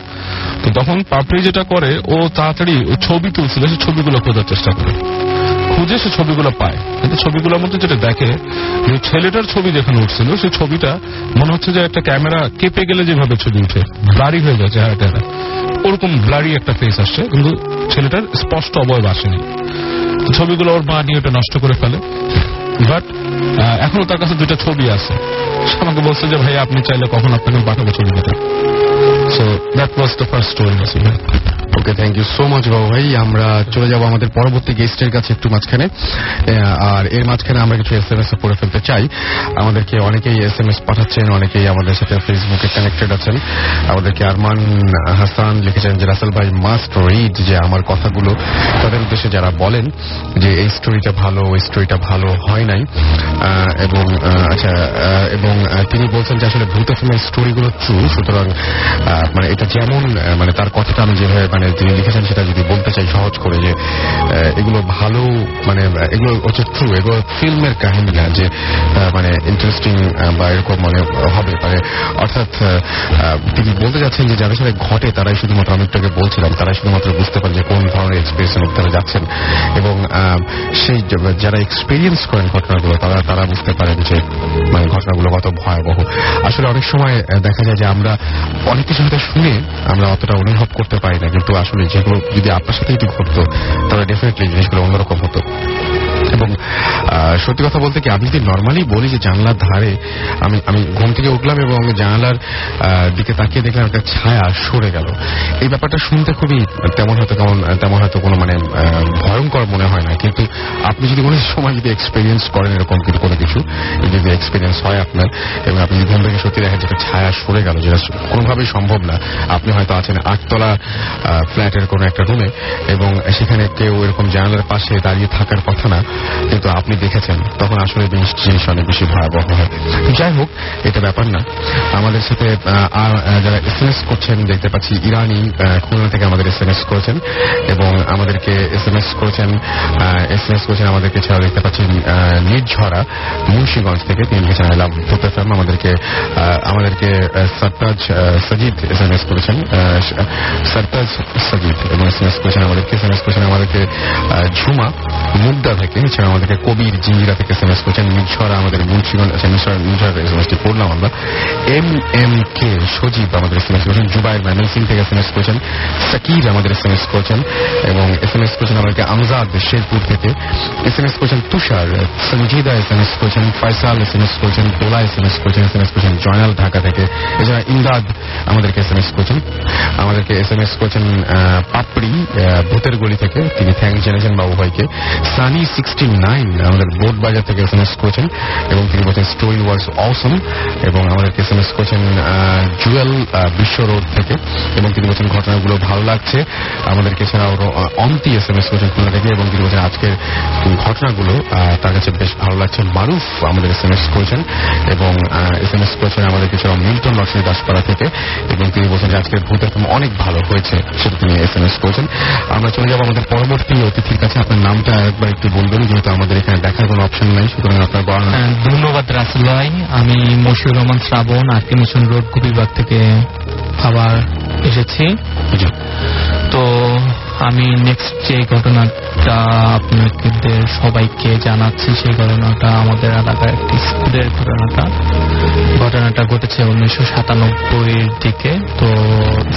তো তখন পাপড়ি যেটা করে, ও তাড়াতাড়ি ওই ছবি তুলছিল, সে ছবিগুলো খোঁজার চেষ্টা করে, খুঁজে সে ছবিগুলো পায়। কিন্তু ছবিগুলোর মধ্যে যেটা দেখে, যে ছেলেটার ছবি যেখানে উঠছিল, সেই ছবিটা মনে হচ্ছে যে একটা ক্যামেরা কেঁপে গেলে যেভাবে ছবি উঠে ব্লারি হয়ে যায় চেহারাটা, ওরকম ব্লারি একটা ফেস আসছে, কিন্তু ছেলেটার স্পষ্ট অবয়ব আসেনি। ছবিগুলো ওর মা নিয়ে ওটা নষ্ট করে ফেলে, বাট এখনো তার কাছে 2টা ছবি আছে। সে আমাকে বলছে যে ভাই আপনি চাইলে কখন আপনাকে পাঠাবো ছবিটা। So that was the first story. Okay, thank you so much Babu ভাই। আমরা চলে যাব আমাদের পরবর্তী গেস্টের কাছে একটু মাঝখানে, আর এর মাঝখানে আমরা কিছু SMS পড়ে ফেলতে চাই। আমাদেরকে অনেকেই SMS পাঠাচ্ছেন, অনেকেই আমাদের সাথে ফেসবুকে কানেক্টেড আছেন। আমাদেরকে আরমান হাসান লিখেছেন যে রাসেল ভাই মাস্ট রিড, যে আমার কথাগুলো তাদের উদ্দেশ্যে যারা বলেন যে এই স্টোরিটা ভালো, ওই স্টোরিটা ভালো হয় নাই, এবং আচ্ছা, এবং তিনি বলছেন যে আসলে ভূত ফিল্মের স্টোরিগুলো ট্রু, সুতরাং মানে এটা যেমন মানে তার কথাটা আমি যেভাবে মানে মানে তিনি লিখেছেন সেটা যদি বলতে চাই সহজ করে যে এগুলো ভালো, মানে এগুলো হচ্ছে ট্রু, এগুলো ফিল্মের কাহিনী না যে মানে ইন্টারেস্টিং বা এরকম মানে হবে পারে। অর্থাৎ তিনি বলতে যাচ্ছেন যে যাদের সাথে ঘটে তারাই শুধুমাত্র, আমি একটু আগে বলছিলাম, তারাই শুধুমাত্র বুঝতে পারে যে কোন ধরনের এক্সপিরিয়েন্সের মধ্যে তারা যাচ্ছেন, এবং সেই যারা এক্সপিরিয়েন্স করেন ঘটনাগুলো তারা বুঝতে পারেন যে মানে ঘটনাগুলো কত ভয়াবহ। আসলে অনেক সময় দেখা যায় যে আমরা অনেক কিছু হয়তো শুনে আমরা অতটা অনুভব করতে পারি না, কিন্তু আসলে যেগুলো যদি আপনার সাথে যদি ঘটতো তাহলে ডেফিনেটলি জিনিসগুলো অন্যরকম হতো। এবং সত্যি কথা বলতে কি, আমি যদি নর্মালি বলি যে জানলার ধারে আমি ঘুম থেকে উঠলাম এবং জানালার দিকে তাকিয়ে দেখলাম একটা ছায়া সরে গেল, এই ব্যাপারটা শুনতে খুবই তেমন হয়তো কোনো মানে ভয়ঙ্কর মনে হয় না, কিন্তু আপনি যদি কোনো সময় যদি এক্সপিরিয়েন্স করেন এরকম কোনো কিছু যদি এক্সপিরিয়েন্স হয় আপনার, এবং আপনি ঘুম থেকে সত্যি দেখেন যেটা ছায়া সরে গেল, যেটা কোনোভাবেই সম্ভব না, আপনি হয়তো আছেন 8তলা ফ্ল্যাটের কোনো একটা রুমে এবং সেখানে কেউ এরকম জানালার পাশে দাঁড়িয়ে থাকার কথা না, কিন্তু আপনি দেখেছেন, তখন আসলে জিনিস অনেক বেশি ভয়াবহ হয়। যাই হোক, এটা ব্যাপার না। আমাদের সাথে যারা SMS করছেন দেখতে পাচ্ছি, ইরানি খুলনা থেকে আমাদের SMS করেছেন এবং আমাদেরকে SMS করেছেন আমাদেরকে ছাড়া দেখতে পাচ্ছি নির্ঝরা মুন্সিগঞ্জ থেকে, তিনি লিখেছেন আই লাভ ভূত এফএম। আমাদেরকে সরতাজ সজিদ SMS করেছেন, সরতাজ সজিদ, এবং SMS করেছেন আমাদেরকে ঝুমা মুগদা থেকে, এছাড়া আমাদেরকে কবির জিঞ্জিরা থেকে SMS করেছেন, নির্ঝরা আমাদের মুন্সিগঞ্জ, নির্ঝরা SMSটি পড়লাম আমরা। MMK সজীব আমাদের SMS করেছেন, জুবাইর ময়মনসিং থেকে SMS করেছেন, সাকির আমাদের SMS করেছেন, এবং SMS করেছেন আমাদেরকে আমজাদ শেরপুর থেকে, SMS করেছেন তুষার, সঞ্জিদা SMS করেছেন, ফয়সাল SMS করেছেন, দোলা SMS করেছেন জয়নাল ঢাকা থেকে, এছাড়া ইমদাদ আমাদেরকে SMS করেছেন পাপড়ি ভূতের গলি থেকে, তিনি থ্যাংক জানিয়েছেন বাবু ভাইকে। সানি 69 আমাদের বোট বাজার থেকে SMS করেছেন এবং তিনি বলছেন স্টোরি ওয়াজ অসম, এবং আমাদেরকে SMS করেছেন জুয়েল বিশ্ব রোড থেকে, এবং তিনি বলছেন ঘটনাগুলো ভালো লাগছে আমাদেরকে। এছাড়াও অন্তি SMS করেছেন খুলনা থেকে, এবং তিনি বলছেন আজকের ঘটনাগুলো তার কাছে বেশ ভালো লাগছে। মারুফ আমাদের SMS করেছেন এবং SMS করেছেন আমাদেরকে এছাড়াও মিল্টন লক্ষ্মী দাসপাড়া থেকে, এবং তিনি বলছেন যে আজকের ভূতের ফিল্ম অনেক ভালো হয়েছে, সেটা তিনি SMS করেছেন। আমরা চলে যাবো আমাদের পরবর্তী অতিথির কাছে। আপনার নামটা একবার একটু বলবেন, যেহেতু আমাদের এখানে দেখার কোনো অপশন নাই, সুতরাং আপনার বর্ণনা। ধন্যবাদ রাসেল ভাই। আমি মশিউর রহমান শ্রাবণ, আরকে মিশন রোড কুপিবাগ থেকে আবার এসেছি। তো আমি নেক্সট যে ঘটনাটা আপনাদের সবাইকে জানাচ্ছি, সেই ঘটনাটা আমাদের এলাকার একটি স্কুলের ঘটনাটা ঘটেছে 1997-এর দিকে। তো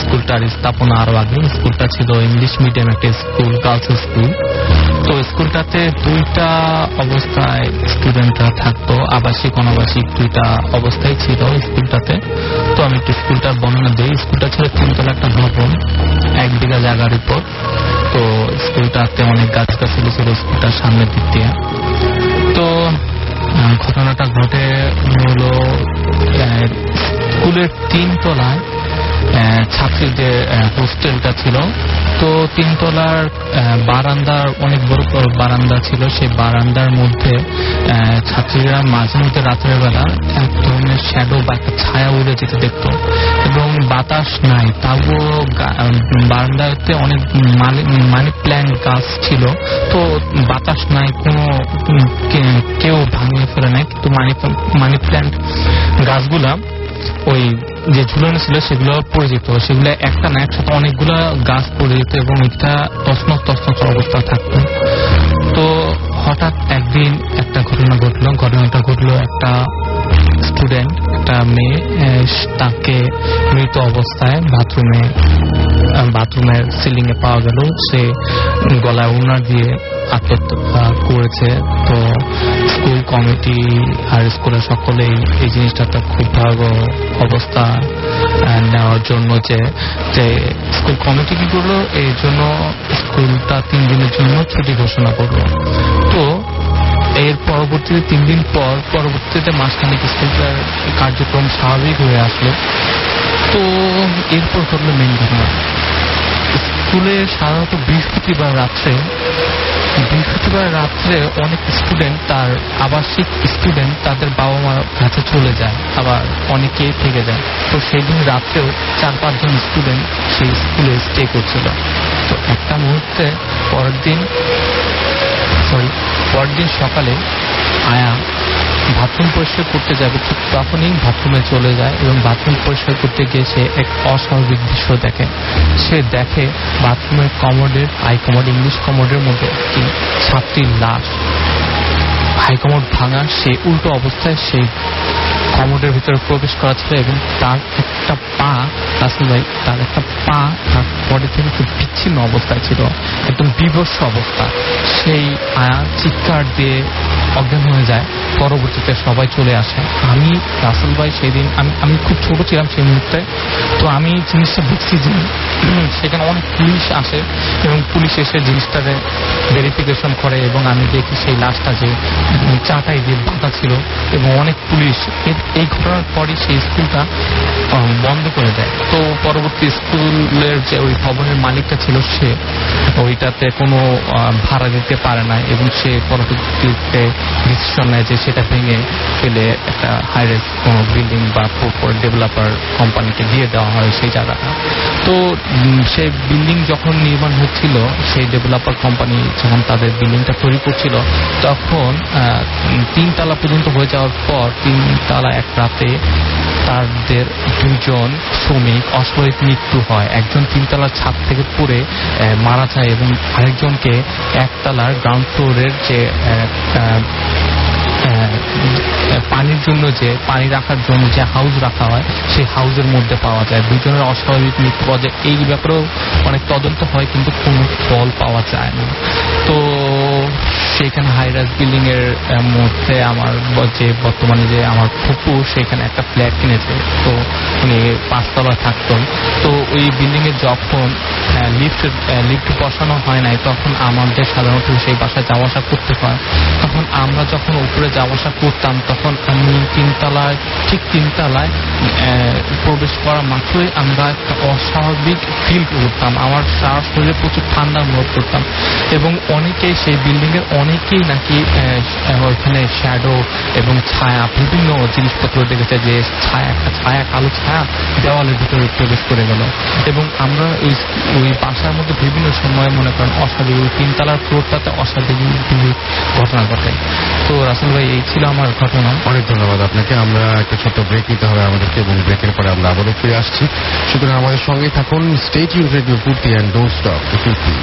স্কুলটার স্থাপনা আরো আগে। স্কুলটা ছিল ইংলিশ মিডিয়াম একটা স্কুল, গার্লস স্কুল। তো স্কুলটাতে দুইটা অবস্থায় স্টুডেন্টরা থাকতো, আবাসিক অনাবাসিক দুইটা অবস্থায় ছিল স্কুলটাতে। তো আমি একটু স্কুলটার বর্ণনা দিই। স্কুলটা ছিল 3তলা একটা ভবন, 1 বিঘা জায়গার উপর। তো স্কুলটাতে অনেক গাছগাছালি ছিল স্কুলটার সামনের দিক দিয়ে। তো ঘটনাটা ঘটে হলো স্কুলের 3তলায় ছাত্রীদের হোস্টেলটা ছিল। তো 3তলার বারান্দার অনেক বড় বারান্দা ছিল, সেই বারান্দার মধ্যে ছাত্রীরা মাঝে মধ্যে রাতের বেলা এক ধরনের শ্যাডো বা একটা ছায়া উড়ে যেতে দেখত, এবং বাতাস নাই, তাও বারান্দাতে অনেক মানি প্ল্যান্ট গাছ ছিল। তো বাতাস নাই, কোনো কেউ ভাঙিয়ে ফেলে নাই, কিন্তু মানি প্ল্যান্ট গাছগুলা ওই যে ঝুলানো ছিল সেগুলো পড়ে যেত, সেগুলো একটা না একসাথে অনেকগুলো গাছ পড়ে যেত এবং এটা তছনছ অবস্থা থাকতো। তো হঠাৎ একদিন একটা ঘটনাটা ঘটলো একটা স্টুডেন্ট, একটা মেয়ে, তাকে মৃত অবস্থায় বাথরুমের সিলিং এ পাওয়া গেল। সে গলায় ওড়না দিয়ে আত্মহত্যা করেছে। তো স্কুল কমিটি আর স্কুলের সকলেই এই জিনিসটাতে খুব ভয়াবহ অবস্থা নেওয়ার জন্য যে স্কুল কমিটি কি করলো, এই জন্য স্কুলটা 3 দিনের জন্য ছুটি ঘোষণা করলো। তো এর পরবর্তীতে 3 দিন পরবর্তীতে মাসখানেক স্কুলটার কার্যক্রম স্বাভাবিক হয়ে আসলো। তো এরপর ঘটলো মেইন ঘটনা। স্কুলে সাধারণত বৃহস্পতিবার রাত্রে বৃহস্পতিবার রাত্রে অনেক স্টুডেন্ট, তার আবাসিক স্টুডেন্ট, তাদের বাবা মার কাছে চলে যায়, আবার অনেকেই থেকে যায়। তো সেই দিন রাত্রেও 4-5 জন স্টুডেন্ট সেই স্কুলে স্টে করছিল। তো একটা মুহূর্তে পরের দিন সকালে আয়া বাথরুম পরিষ্কার করতে যাবে, ঠিক তখনই বাথরুমে চলে যায় এবং বাথরুম পরিষ্কার করতে গিয়ে সে এক অস্বাভাবিক দৃশ্য দেখে। সে দেখে বাথরুমের ইংলিশ কমোডের মধ্যে একটি ছাত্রীর লাশ, হাইকমোড ভাঙা, সে উল্টো অবস্থায় সেই কমোডের ভিতরে প্রবেশ করা ছিল এবং তার একটা পা, রাসেল ভাই, তার বডি থেকে খুব বিচ্ছিন্ন অবস্থায় ছিল, একদম বিভৎস অবস্থা। সেই আয়া চিৎকার দিয়ে অজ্ঞান হয়ে যায়। পরবর্তীতে সবাই চলে আসে। আমি রাসেল ভাই সেদিন আমি খুব ছোট ছিলাম সেই মুহূর্তে। তো আমি জিনিসটা দেখছি যে সেখানে অনেক পুলিশ আসে এবং পুলিশ এসে জিনিসটাকে ভেরিফিকেশন করে এবং আমি দেখি সেই লাশটা যে চাটাই দিয়ে বাঁধা ছিল এবং অনেক পুলিশ। এই ঘটনার পরই সেই স্কুলটা বন্ধ করে দেয়। তো পরবর্তী স্কুলের যে ওই ভবনের মালিকটা ছিল, সে ওইটাতে কোনো ভাড়া দিতে পারে না এবং সে পরবর্তীতে ডিসিশন নেয় যে সেটা ভেঙে ফেলে একটা হাইরেস কোনো বিল্ডিং বা ডেভেলপার কোম্পানিকে দিয়ে দেওয়া হয় সেই জায়গাটা। তো সেই বিল্ডিং যখন নির্মাণ হচ্ছিল, সেই ডেভেলপার কোম্পানি যখন তাদের বিল্ডিংটা তৈরি করছিল, তখন 3 তলা পর্যন্ত হয়ে যাওয়ার পর 3 তলা এক রাতে তাদের 2 জন শ্রমিক অস্বাভাবিক মৃত্যু হয়। একজন 3 তলার ছাদ থেকে পড়ে মারা যায় এবং আরেকজনকে 1 তলার গ্রাউন্ড ফ্লোরের যে পানির জন্য যে পানি রাখার জন্য যে হাউস রাখা হয়, সেই হাউসের মধ্যে পাওয়া যায়। 2 জনের অস্বাভাবিক মৃত্যু পাওয়া যায়। এই ব্যাপারেও অনেক তদন্ত হয় কিন্তু কোনো ফল পাওয়া যায় না। তো সেখানে হাইরাইজ বিল্ডিং এর মধ্যে আমার যে বর্তমানে যে আমার ফুপু, সেখানে একটা ফ্ল্যাট কিনেছে। তো উনি 5 তলা থাকতেন। তো ওই বিল্ডিং এ যখন লিফট বসানো হয় নাই, তখন আমাদের সাধারণত সেই বাসায় যাওয়া আসা করতে হয়। তখন আমরা যখন উপরে যাওয়া আসা করতাম, তখন আমি 3 তলায় প্রবেশ করা মাত্রই আমরা একটা অস্বাভাবিক ফিল করতাম। আমার সারা শরীরে প্রচুর ঠান্ডা অনুভব করতাম এবং অনেকেই সেই বিল্ডিং এর অনেকেই নাকি ওইখানে শ্যাডো এবং ছায়া বিভিন্ন জিনিসপত্র দেখেছে, যে ছায়া কালো ছায়া দেওয়ালের ভিতরে প্রবেশ করে গেল। এবং আমরা ওই বাসার মধ্যে বিভিন্ন সময় মনে করেন অস্বাভাবিক 3 তলার ফ্লোরটাতে অস্বাভাবিক ঘটনা ঘটে। তো রাসেল ভাই, এই ছিল আমার ঘটনা। অনেক ধন্যবাদ আপনাকে। আমরা একটা ছোট্ট ব্রেক নিতে হবে আমাদেরকে এবং ব্রেকের পরে আমরা আবারও ফিরে আসছি। সুতরাং আমাদের সঙ্গে থাকুন। স্টে টিউনড রেডিও ফুর্তি অ্যান্ড ডোন্ট স্টপ ফুর্তি।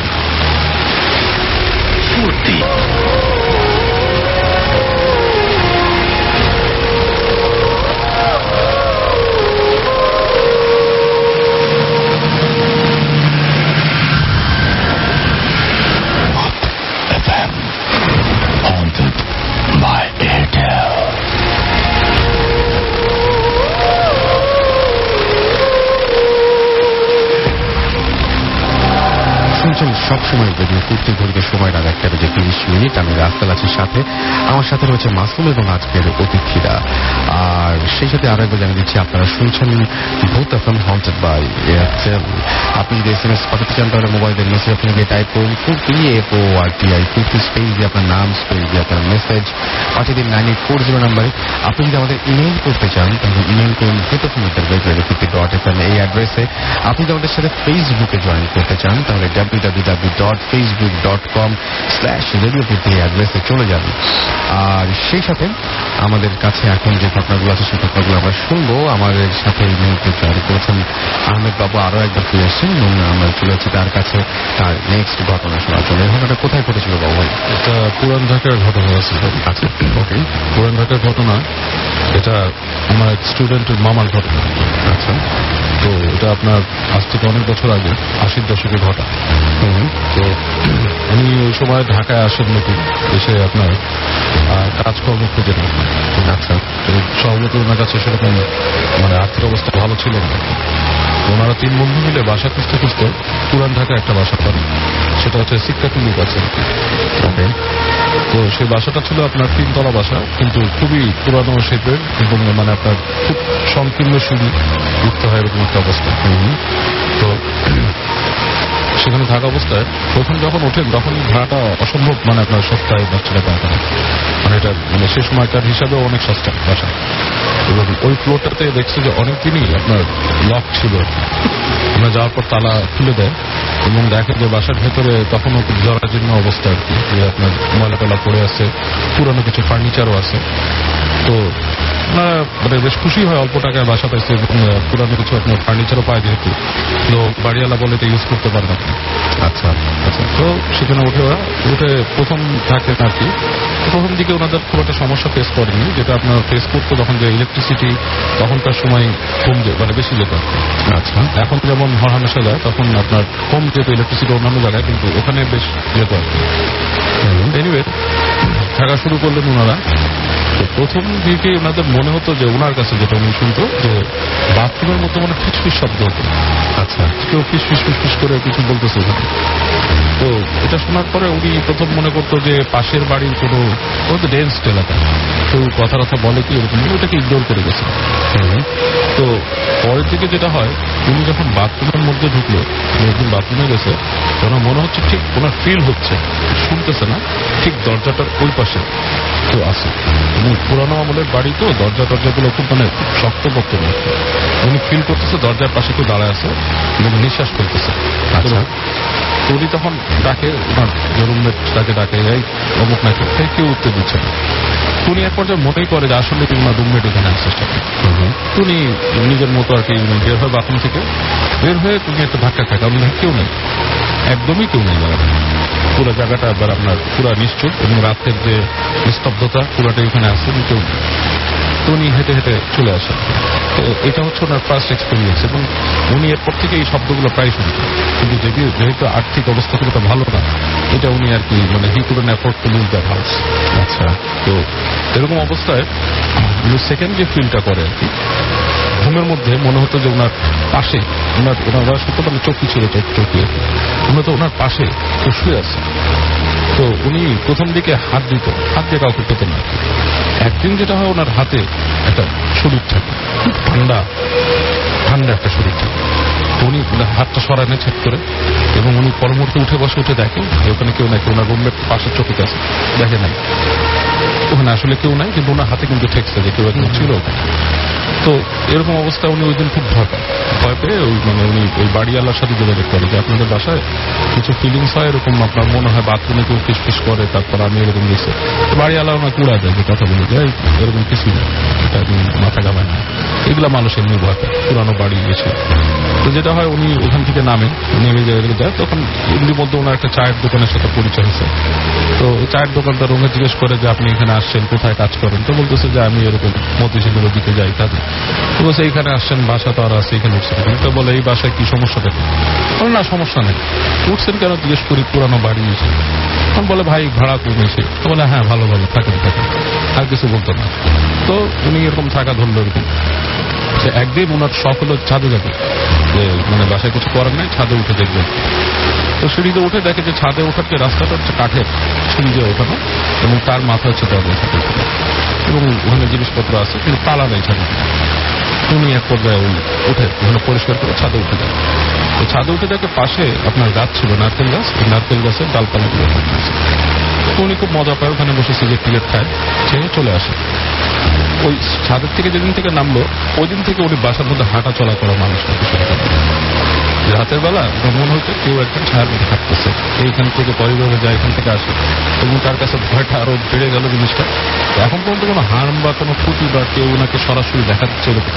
সবসময় রেডিও ফুর্তি ঘড়িতে সময় রাত 1:30। আমি রাস্তাল আছি সাথে, আমার সাথে রয়েছে মাসুম এবং আজকের অতিথিরা। আর সেই সাথে আরো একবার জানিয়ে দিচ্ছি, আপনারা শুনছেন ভূত এফএম হন্টেড বাই এয়ারটেল। আপনি যদি SMS পাঠাতে চান তাহলে মোবাইলের মেসেজ আপনি গিয়ে টাইপ করুন ফুর্তি FORTI ফুর্তি স্পেস দিয়ে আপনার নাম, স্পেস দিয়ে আপনার মেসেজ পাঠিয়ে দিন 9840 নাম্বারে। আপনি যদি আমাদের ইমেইল করতে চান তাহলে ইমেইল করুন ভূত@radio.fm এই অ্যাড্রেসে। আপনি যদি আমাদের সাথে ফেসবুকে জয়েন করতে চান তাহলে www.facebook.com/radiofurti অ্যাড্রেসে চলে যান। আর সেই সাথে আমাদের কাছে এখন যে ঘটনাগুলো আছে সেই ঘটনাগুলো আমরা শুনবো। আমাদের সাথে এই মুহূর্তে জয়েন করেছেন আহমেদ বাবু, আরো একবার ফিরে এসেছেন এবং আমরা চলে যাচ্ছি তার কাছে তার নেক্সট ঘটনা শোনার জন্য। এই ঘটনাটা কোথায় ঘটেছিল বাবু ভাই? এটা পুরান ঢাকার ঘটনা আছে। আচ্ছা, ওকে। পুরান ঢাকার ঘটনা, এটা আমার এক স্টুডেন্টের মামার ঘটনা। আচ্ছা, তো এটা আপনার আজ থেকে অনেক বছর আগে 80-র দশকে ঘটা। তো উনি ওই সময় ঢাকায় আসেন নতুন, এসে আপনার কাজকর্ম খুঁজে নেন। আচ্ছা। তো সহমতি ওনার কাছে সেরকম মানে আর্থিক অবস্থা ভালো ছিল না। ওনারা 3 বন্ধু মিলে বাসা খুঁজতে খুঁজতে পুরান ঢাকায় একটা বাসা পান, সেটা হচ্ছে সিক্কাটুলির কাছে। ওকে। তো সেই বাসাটা ছিল আপনার 3 তলা বাসা, কিন্তু খুবই পুরানো শেপের এবং মানে আপনার খুব সংকীর্ণ সিঁড়ি উঠতে হয় এরকম একটা অবস্থা। তো সেখানে থাকা অবস্থায় প্রথম যখন ওঠেন তখন ভাড়াটা অসম্ভব, মানে আপনার সস্তায় বাচ্চারা পায় না, মানে এটা মানে সে সময়কার হিসাবেও অনেক সস্তা বাসা। এবং ওই ফ্লোরটাতে দেখছে যে অনেকদিনই আপনার লক ছিল, আমরা যাওয়ার পর তালা খুলে দেয় এবং দেখে যে বাসার ভেতরে তখনও জরাজীর্ণ অবস্থা আর কি, যে আপনার ময়লা টলা পড়ে আছে, পুরানো কিছু ফার্নিচারও আছে। তো আপনারা মানে বেশ খুশি হয় অল্প টাকায় বাসা পাইছে এবং পুরানো কিছু আপনার ফার্নিচারও পায় যেহেতু, তো বাড়িওয়ালা বলে এটা ইউজ করতে পারেন আপনি। আচ্ছা আচ্ছা, তো সেখানে উঠে প্রথম থাকেন আর কি। প্রথম দিকে ওনাদের খুব একটা সমস্যা ফেস করেনি, যেটা আপনার ফেস করতো তখন যে ইলেকট্রিসিটি তখনকার সময় কম মানে বেশি যেত। আচ্ছা, এখন যেমন হরহামেশা যায় তখন আপনার কম যেত ইলেকট্রিসিটি অন্যান্য জায়গায়, কিন্তু ওখানে বেশ যেত আর কি। এনিওয়ে থাকা শুরু করলেন ওনারা। তো প্রথম দিকে ওনাদের মনে হতো যে ওনার কাছে যেটা উনি শুনতো যে বাথরুমের মধ্যে মানে ফিসফিস শব্দ হতো। আচ্ছা, কেউ ফিসফিস করে কিছু বলতেছে ওখানে। তো এটা শোনার পরে উনি প্রথম মনে করতো যে পাশের বাড়ির কোনো ডেন্স এলাকা কেউ কথা বলে কি এরকম, ওটাকে ইগনোর করে গেছে। তো পরের দিকে যেটা হয়, উনি যখন বাথরুমের মধ্যে ঢুকলো, একদিন বাথরুমে গেছে, ওনার মনে হচ্ছে ঠিক ওনার ফিল হচ্ছে, শুনতেছে না, ঠিক দরজাটার ওই পাশে কেউ আছে। এবং পুরানো আমলের বাড়ি তো দরজাগুলো খুব মানে শক্তপোক্ত নয়। উনি ফিল করতেছে দরজার পাশে কেউ দাঁড়ায় আছে এবং নিঃশ্বাস ফেলতেছে। উনি তখন ডাকে, ওনার রুমমেট তাকে ডাকে, এই অমুক নাকি, কেউ উত্তর দিচ্ছে না। উনি এক পর্যায়ে মনেই করে যে আসলে ওনার রুমমেট এখানে আসছে। উনি নিজের মতো আর কি বের হয় বাথরুম থেকে, বের হয়ে তুমি একটা ধাক্কা খায়, কারণ কেউ নেই, একদমই কেউ নেই জায়গাটা। পুরো জায়গাটা এবার আপনার পুরা নিশ্চুপ এবং রাতের যে নিস্তব্ধতা পুরাটা এখানে আছে, কেউ নেই। তো উনি হেঁটে হেঁটে চলে আসেন। তো এটা হচ্ছে ওনার ফার্স্ট এক্সপিরিয়েন্স এবং উনি এরপর থেকে এই শব্দগুলো প্রায় শুনতেন, কিন্তু যেহেতু আর্থিক অবস্থা খুব একটা ভালো না, এটা উনি আর কি মানে হি couldn't afford to lose that house. আচ্ছা, তো এরকম অবস্থায় উনি সেকেন্ড যে ফিলটা করে আর কি, ঘুমের মধ্যে মনে হতো যে ওনার পাশে ওনার সত্য মানে চোখি ছিল, চোখি মনে হতো ওনার পাশে কেউ শুয়ে আছে। তো উনি প্রথম দিকে হাত দিয়ে কাউকে পেতেন না। একদিন যেটা হয়, ওনার হাতে একটা শরীর থাকে, খুব ঠান্ডা একটা শরীর থাকে। উনি হাতটা সরানে চেক করে এবং উনি পরমুহূর্তে উঠে বসে দেখেন ওখানে কেউ নাই। ওনার রুমমেট পাশের চোখে আছে, দেখে নাই ওখানে আসলে কেউ নাই, কিন্তু ওনার হাতে কিন্তু ঠেকছে যে কেউ একজন ছিল ওখানে। তো এরকম অবস্থা উনি ওই দিন খুব ভয় পেয়ে উনি ওই বাড়িওয়ালার সাথে যোগাযোগ করে যে আপনাদের বাসায় কিছু ফিলিংস হয় এরকম, আপনার মনে হয় বাথরুমে কেউ ফিসফিস করে, তারপর আমি এরকম গেছি। বাড়িওয়ালা ওনাকে উড়া দেয় যে কথা বলে যে এরকম কিছুই না, এটা মাথা ঘামায় না, এগুলা মানুষ এমনি ভয় পায়, পুরানো বাড়ি গেছে। তো যেটা হয়, উনি ওখান থেকে নেমে যায়। তখন এমনির মধ্যে ওনার একটা চায়ের দোকানের সাথে পরিচয় হয়েছে। তো চায়ের দোকানদার ওনাকে জিজ্ঞেস করে যে আপনি এখানে আসছেন, কোথায় কাজ করেন? তো বলতেছে যে আমি এরকম মতিঝিলের দিকে যাই কাজে। তো বলছে এইখানে আসছেন, বাসা তো আর আছে, এখানে উঠছেন। তো বলে এই বাসায় কি সমস্যা থাকে? বলে না, সমস্যা নেই। উঠছেন কেন জিজ্ঞেস করি, পুরানো বাড়ি এসে। তখন বলে ভাই ভাড়া কমেছে। তো বলে হ্যাঁ ভালো থাকেন, আর কিছু বলতো না। তো উনি এরকম থাকা ধরলো। এরকম একদিন ওনার শখ হলো ছাদে যাবে, যে মানে বাসায় কিছু করার নাই, ছাদে উঠে দেখবেন। তো সিঁড়িতে উঠে দেখে যে ছাদে ওঠার যে রাস্তাটা হচ্ছে কাঠের, সিঁড়ি দিয়ে ওঠানো, এবং তার মাথা হচ্ছে দরজা থাকে এবং ওখানে জিনিসপত্র আছে, কিন্তু তালা নেই ছাদে। উনি এক পর্যায়ে উঠে ওখানে পরিষ্কার করে ছাদে উঠে যায়। তো ছাদে উঠে দেখে পাশে আপনার গাছ ছিল, নারকেল গাছ। নারকেল গাছের ডালপালাগুলো থাকতেছে। উনি খুব মজা পায়, ওখানে বসে সিগারেট খায়, ছেড়ে চলে আসে। ওই ছাদের থেকে যেদিন থেকে নামলো, ওই দিন থেকে উনি বাসার মধ্যে হাঁটা চলা করা মানুষ রাতের বেলা মনে হচ্ছে কেউ একজন ছায়ার মধ্যে থাকতেছে, এইখান থেকে পরিবারে যায়, এখান থেকে আসে, এবং তার কাছে ভয়টা আরো বেড়ে গেল জিনিসটা। এখন পর্যন্ত কোনো হার্ম বা কোনো ক্ষতি বা কেউ ওনাকে সরাসরি দেখা দিচ্ছে এরকম।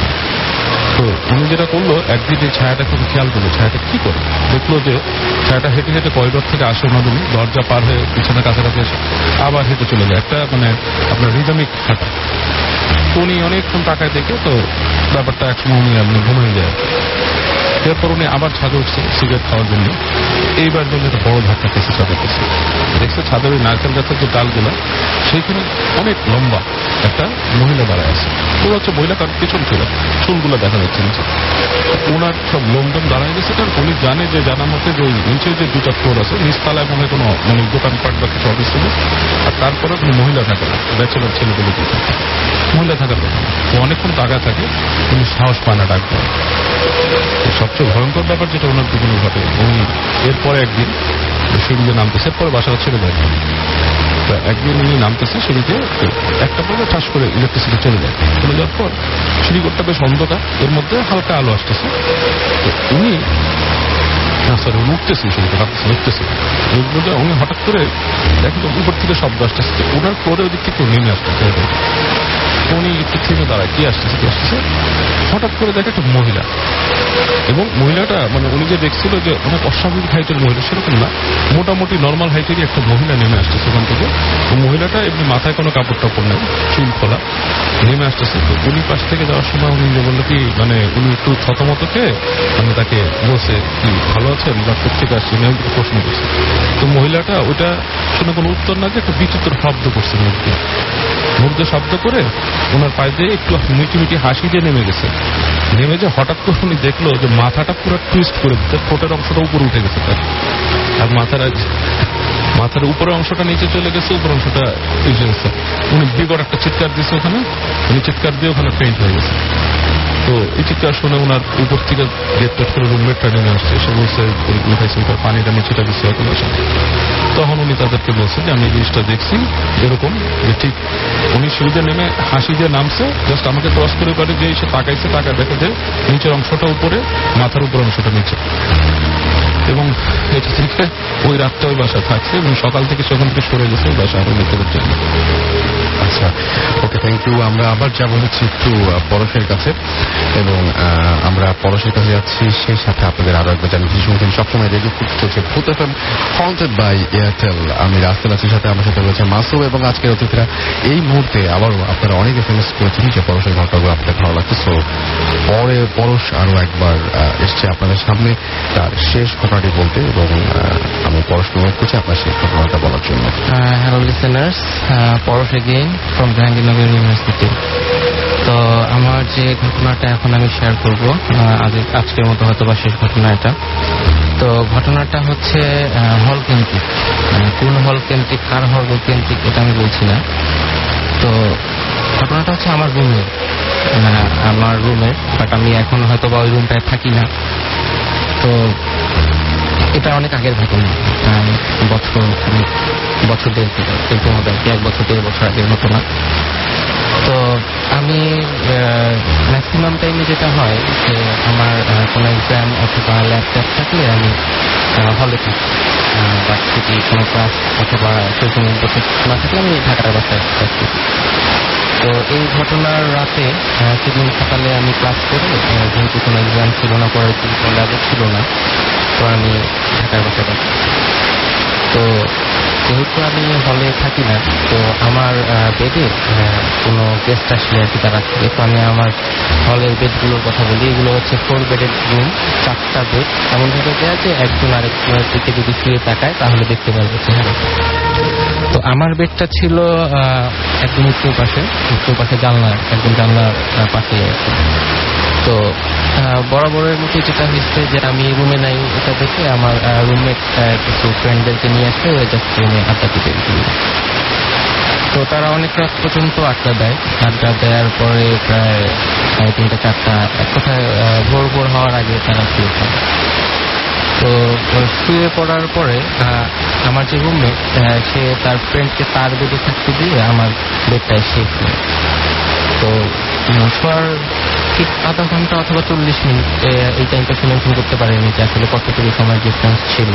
তো উনি যেটা করলো, একদিন এই ছায়াটা খুব খেয়াল করলো, ছায়াটা কি করে দেখলো যে ছায়াটা হেঁটে হেঁটে করিডোর থেকে আসে ওনাদের, দরজা পার হয়ে পিছনে কাছাকাছি এসে আবার হেঁটে চলে যায়, একটা মানে আপনার রিদমিক হাঁটা। তো উনি অনেকক্ষণ তাকায় দেখে, তো ব্যাপারটা একসময় উনি আপনি ঘুমিয়ে যায়। এরপর উনি আবার ছাদে উঠছে সিগারেট খাওয়ার জন্য। এইবার জন্য একটা বড় ধাক্কা খেয়েছে ছাদের কাছে, দেখছে ছাদের ওই নারকেল গাছের যে ডালগুলো, সেইখানে অনেক লম্বা একটা মহিলা দাঁড়ায় আছে। পুরো হচ্ছে মহিলা, তার পেছন ছিল, চুলগুলো দেখা যাচ্ছে নিচে। ওনার সব লোমদম দাঁড়ায় গেছে, কারণ উনি জানে যে জানা মতে যে নিচে যে দুটা ফ্লোর আছে, নিচতলায় মনে হয় কোনো মানে দোকানপাট বা কিছু অফিস ছিল, আর তারপরে কোনো মহিলা থাকে না, ব্যাচেলার ছেলেগুলো থাকে। মহিলা থাকার কথা না। ও অনেকক্ষণ তাকায় থাকে, উনি সাহস পায় না ডাক দেয়। সবচেয়ে ভয়ঙ্কর ব্যাপার যেটা ওনার জীবনে ঘটে, উনি এরপরে একদিন সিঁড়িতে নামতেছে, এরপরে বাসাটা ছেড়ে দেয়। একদিন উনি নামতেছে সিঁড়িতে, একটা পরে ঠাস করে ইলেকট্রিসিটি চলে যায়। চলে যাওয়ার পর সিঁড়িঘরটা বেশ অন্ধকার, এর মধ্যে হালকা আলো আসতেছে। উনি উঠতেছে, সিঁড়িতে উঠতেছে, উনি হঠাৎ করে দেখেন উপর থেকে শব্দ আসতেছে, ওনার পরে ওই দিক থেকে নেমে আসতেছে। উনি একটু থেমে দাঁড়ায়, কি আসতেছে কি আসতেছে, হঠাৎ করে দেখে একটা মহিলা। এবং মহিলাটা মানে উনি যে দেখছিল যে অনেক অস্বাভাবিক হাইটের মহিলা, সেরকম না, মোটামুটি নর্মাল হাইটেরই একটা মহিলা নেমে আসতেছে ওখান থেকে। মহিলাটা এমনি মাথায় কোনো কাপড় টাপড় নেই, চুল খোলা, নেমে আসতেছে। তো উনি পাশ থেকে যাওয়ার সময় উনি যে বললো কি, মানে উনি একটু থতমতকে মানে তাকে বলছে কি ভালো আছেন বা কোথেকে আসছেন এরকম প্রশ্ন করছে। তো মহিলাটা ওইটা শুনে কোনো উত্তর না দিয়ে একটা বিচিত্র শব্দ করছে, মুখ দিয়ে শব্দ করে ওনার পায়ে দিয়ে একটু মিটি মিটি হাসি দিয়ে নেমে গেছে। নেমে যে হঠাৎ করে উনি দেখলো যে মাথাটা পুরো টুইস্ট করে দিতে, ঠোঁটের অংশটা উপরে উঠে গেছে তার, আর মাথার উপরের অংশটা নিচে চলে গেছে, উপর অংশটা এসে গেছে। উনি বিকট একটা চিৎকার দিয়েছে ওখানে, উনি চিৎকার দিয়ে ওখানে ফেইন্ট হয়ে গেছে। তো এই চিৎকার শুনে ওনার উপর থেকে গেট টেট করে রুমমেটটা নেমে আসছে, এসে বলছে উঠাইছে, তার পানিটা নিচেটা দিচ্ছে এখন আসে। তখন উনি তাদেরকে বলছে যে আমি এই জিনিসটা দেখছি এরকম, যে ঠিক উনি সিঁড়িতে নেমে হাসি দিয়ে নামছে, জাস্ট আমাকে ক্রস করে পারে যে এসে তাকাইছে, টাকা দেখে যে নিচের অংশটা উপরে, মাথার উপর অংশটা নিচে। এবং এটা থেকে ওই রাতটা ওই বাসায় থাকছে এবং সকাল থেকে সেখান থেকে সরে গেছে ওই বাসা আরো লোকের জন্য। আচ্ছা, ওকে, থ্যাংক ইউ। আমরা আবার যাবো হচ্ছে একটু পরশের কাছে, এবং আমরা পরশের কাছে যাচ্ছি, সেই সাথে আপনাদের আরো একবার জানিয়ে শুনছেন সবসময় রেডিও চলছে ভূত এফএম হন্টেড বাই এয়ারটেল। আমি রাস্তার আছি, সাথে আমার সাথে রয়েছে মাসুম, এবং আজকের অতিথিরা এই মুহূর্তে আবারও আপনারা অনেক এসএমএস করেছেন যে পরশের ঘটনাগুলো আপনাদের ভালো লাগছে। সো পরে পরশ আরো একবার এসছে আপনাদের সামনে তার শেষ ঘটনাটি বলতে, এবং আমি পরশকে অনুরোধ করছি আপনার শেষ ঘটনাটা বলার জন্য। Hello listeners, Parash again from Jahangirnagar university. তো আমার যে ঘটনাটা এখন আমি শেয়ার করব, আজকের মতো হয়তো বা শেষ ঘটনা এটা। তো ঘটনাটা হচ্ছে হল কেন্দ্রিক, কোন হল কেন্দ্রিক, কার হল কেন্দ্রিক এটা আমি বলছি না। তো ঘটনাটা হচ্ছে আমার রুমের, বাট আমি এখন হয়তো বা ওই রুমটায় থাকি না। তো এটা অনেক আগের ঘটনা, বছর দেড় থেকে, কিন্তু হবে 1 বছর 1.5 বছর আগের ঘটনা। তো আমি ম্যাক্সিমাম টাইমে যেটা হয় যে আমার কোনো এক্সাম অথবা ল্যাপটপ থাকলে আমি হলে থাকি, বা যদি কোনো ক্লাস অথবা সেরকম বসে না থাকলে আমি ঢাকার বাসায় থাকি। তো এই ঘটনার রাতে সেদিন সকালে আমি ক্লাস করে, যেহেতু কোনো এক্সাম ছিল না, পরের দিন কোনো ল্যাবও ছিল না, তো আমি ঢাকার বাসায় থাকি। তো যেহেতু আমি হলে থাকি না, তো আমার বেডে কোনো গেস্ট আসলে আর কি তারা থাকে। তো আমি আমার হলের বেডগুলোর কথা বলি, এগুলো হচ্ছে 4 বেডের রুম, 4টা বেড এমনভাবে দেওয়া যে একজন আরেকজনের দিকে যদি শুয়ে তাকায় তাহলে দেখতে পারবে চেহারা। তো আমার বেডটা ছিল একদম উত্তর পাশে জানলা, একদম জানলার পাশে আছে। তো বরাবরের মতো যেটা হচ্ছে যে আমি রুমে নাই, এটা দেখে আমার রুমমেট কিছু ফ্রেন্ডদেরকে নিয়ে আসে জাস্ট রুমে আড্ডা দিতে। তো তারা অনেক রাত পর্যন্ত আড্ডা দেওয়ার পরে প্রায় 3টা-4টা, এক কথায় ভোর হওয়ার আগে তারা শুয়ে পড়ে। তো শুয়ে পড়ার পরে আমার যে রুমমেট, সে তার ফ্রেন্ডকে তার বেডে থাকতে দিয়ে আমার বেডটায় শেষ হয়। তো শোয়ার ঠিক আধা ঘন্টা অথবা 40 মিনিট এই টাইমটা সে মেনশন করতে পারেনি যে আসলে কতটুকু সময় ডিফারেন্স ছিল।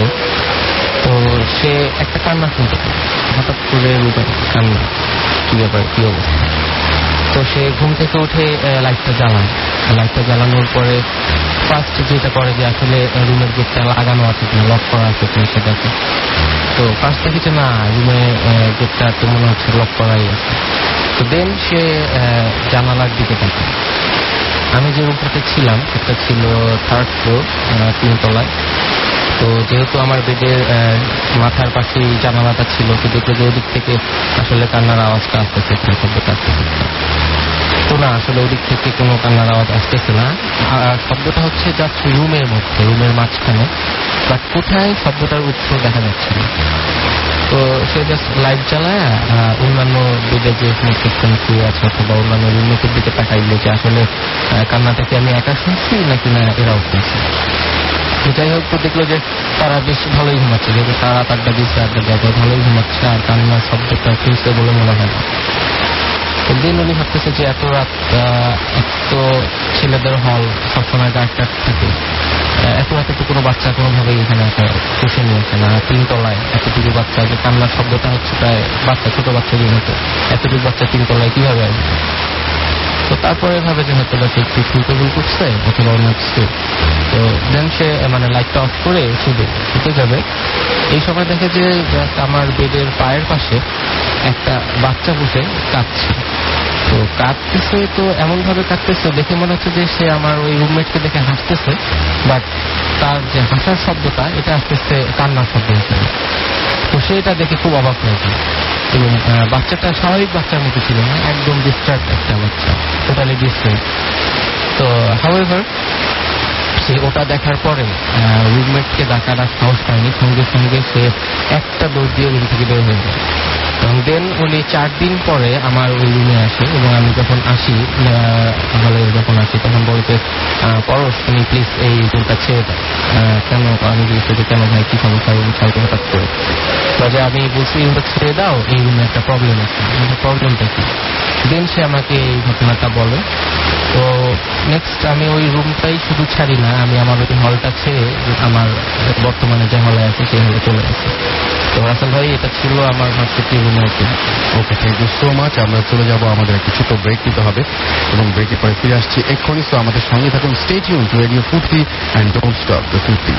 তো সে একটা কান্না শুনতে পারে, হঠাৎ করে কান্না, কি ব্যাপার, কি অবস্থা। তো সে ঘুম থেকে উঠে লাইটটা জ্বালানোর পরে ফার্স্ট যেটা করে যে আসলে রুমের গেটটা লাগানো আছে কিনা, লক করা আছে কিনা সে দেখে। তো ফার্স্ট দেখেছে না, রুমে গেটটা তো মনে হচ্ছে লক করাই আছে। তো দেন সে জানালার দিকে তাকায়। আমি যে রুমটাতে ছিলাম সেটা ছিল 3rd ফ্লোর, 3 তলায়। তো যেহেতু আমার বেডের মাথার পাশেই জানালাটা ছিল, তো দেখলো যে ওদিক থেকে আসলে কান্নার আওয়াজটা আসতেছে, শব্দটা আসতেছে। তো না, আসলে ওদিক থেকে কোনো কান্নার আওয়াজ আসতেছে না। আর শব্দটা হচ্ছে জাস্ট রুমের মধ্যে, রুমের মাঝখানে, বাট কোথায় শব্দটার উৎস দেখা যাচ্ছে না। তো সে জাস্ট লাইট জ্বালায় অন্যান্য বেডে যে সমস্ত শুয়ে আছে অথবা অন্যান্য রুমমেটের দিকে তাকাইলো যে আসলে কান্নাটা কি আমি একা শুনছি নাকি না এরাও শুনছি। তো যাই হোক, তো দেখলো যে তারা বেশ ভালোই ঘুমাচ্ছে, যেহেতু সারা রাত আড্ডা দিচ্ছে, আড্ডা দেওয়া ভালোই ঘুমাচ্ছে, আর কান্নার শব্দটা শুনছে বলে মনে হয় না। দিন উনি ভাবতেছে যে এত রাত, এক তো ছেলেদের হল সবসময় গাছ থাকে, এত রাতে তো কোনো বাচ্চা কোনোভাবেই এখানে পুষে নিয়েছে না, 3 তলায় এতটুকু বাচ্চা, যে কান্নার শব্দটা হচ্ছে প্রায় বাচ্চা, ছোট বাচ্চাদের মতো, এতটুকু বাচ্চা 3 তলায় কিভাবে আসবে। তো তারপরে ভাবে যে হয়তো বা সে একটু ভুল করছে অথবা অন্য কিছু। তো দেন সে মানে লাইটটা অফ করে শুতে যাবে। এই সময় দেখে যে আমার বেডের পায়ের পাশে একটা বাচ্চা বসে কাঁদছে। তো কাঁদতেছে, তো এমন ভাবে কাঁদতেছে দেখে মনে হচ্ছে যে সে আমার ওই রুমমেটকে দেখে হাসতেছে, বাট তার যে হাসার শব্দটা এটা আসতেছে কান্নার শব্দ হিসেবে। তো সে এটা দেখে খুব অবাক হয়েছে এবং বাচ্চাটা স্বাভাবিক বাচ্চার মতো ছিল না, একদম ডিস্টার্ব একটা বাচ্চা, টোটালি ডিস্টার্ব। তো হাউএভার সে ওটা দেখার পরে রুমমেটকে ডাকার আর সাহস পায়নি, সঙ্গে সঙ্গে সে একটা দৌড় দিয়ে রুম থেকে বের হয়ে যায়। এবং দেন উনি 4 দিন পরে আমার ওই রুমে আসে এবং আমি যখন আসি হলে যখন আসি তখন বলতে, পরশ তুমি প্লিজ এই রুমটা ছেড়ে দাও। কেন? আমি বলছি যে কেন ভাই, কি সমস্যা রুম ছাড়তে হঠাৎ করে? যে আমি বলছি রুমটা ছেড়ে দাও, এই রুমে একটা প্রবলেম আছে। প্রবলেমটা কি? দেন সে আমাকে এই ঘটনাটা বলে। তো নেক্সট আমি ওই রুমটাই শুধু ছাড়ি না, আমি আমার ওই হলটা ছেড়ে আমার বর্তমানে যে হলে আছে সেই হলে চলে আসি। তো রাসেল ভাই, এটা ছিল আমার ভার্সিটি রুমের। ওকে, থ্যাংক ইউ সো মাচ। আমরা চলে যাব, আমাদের একটু ছোট ব্রেক নিতে হবে এবং ব্রেকের পরে ফিরে আসছি এক্ষুনি। তো আমাদের সঙ্গে থাকুন, স্টে টিউন টু রেডিও ফুর্তি অ্যান্ড ডোন্ট স্টপ দ্য ফুর্তি।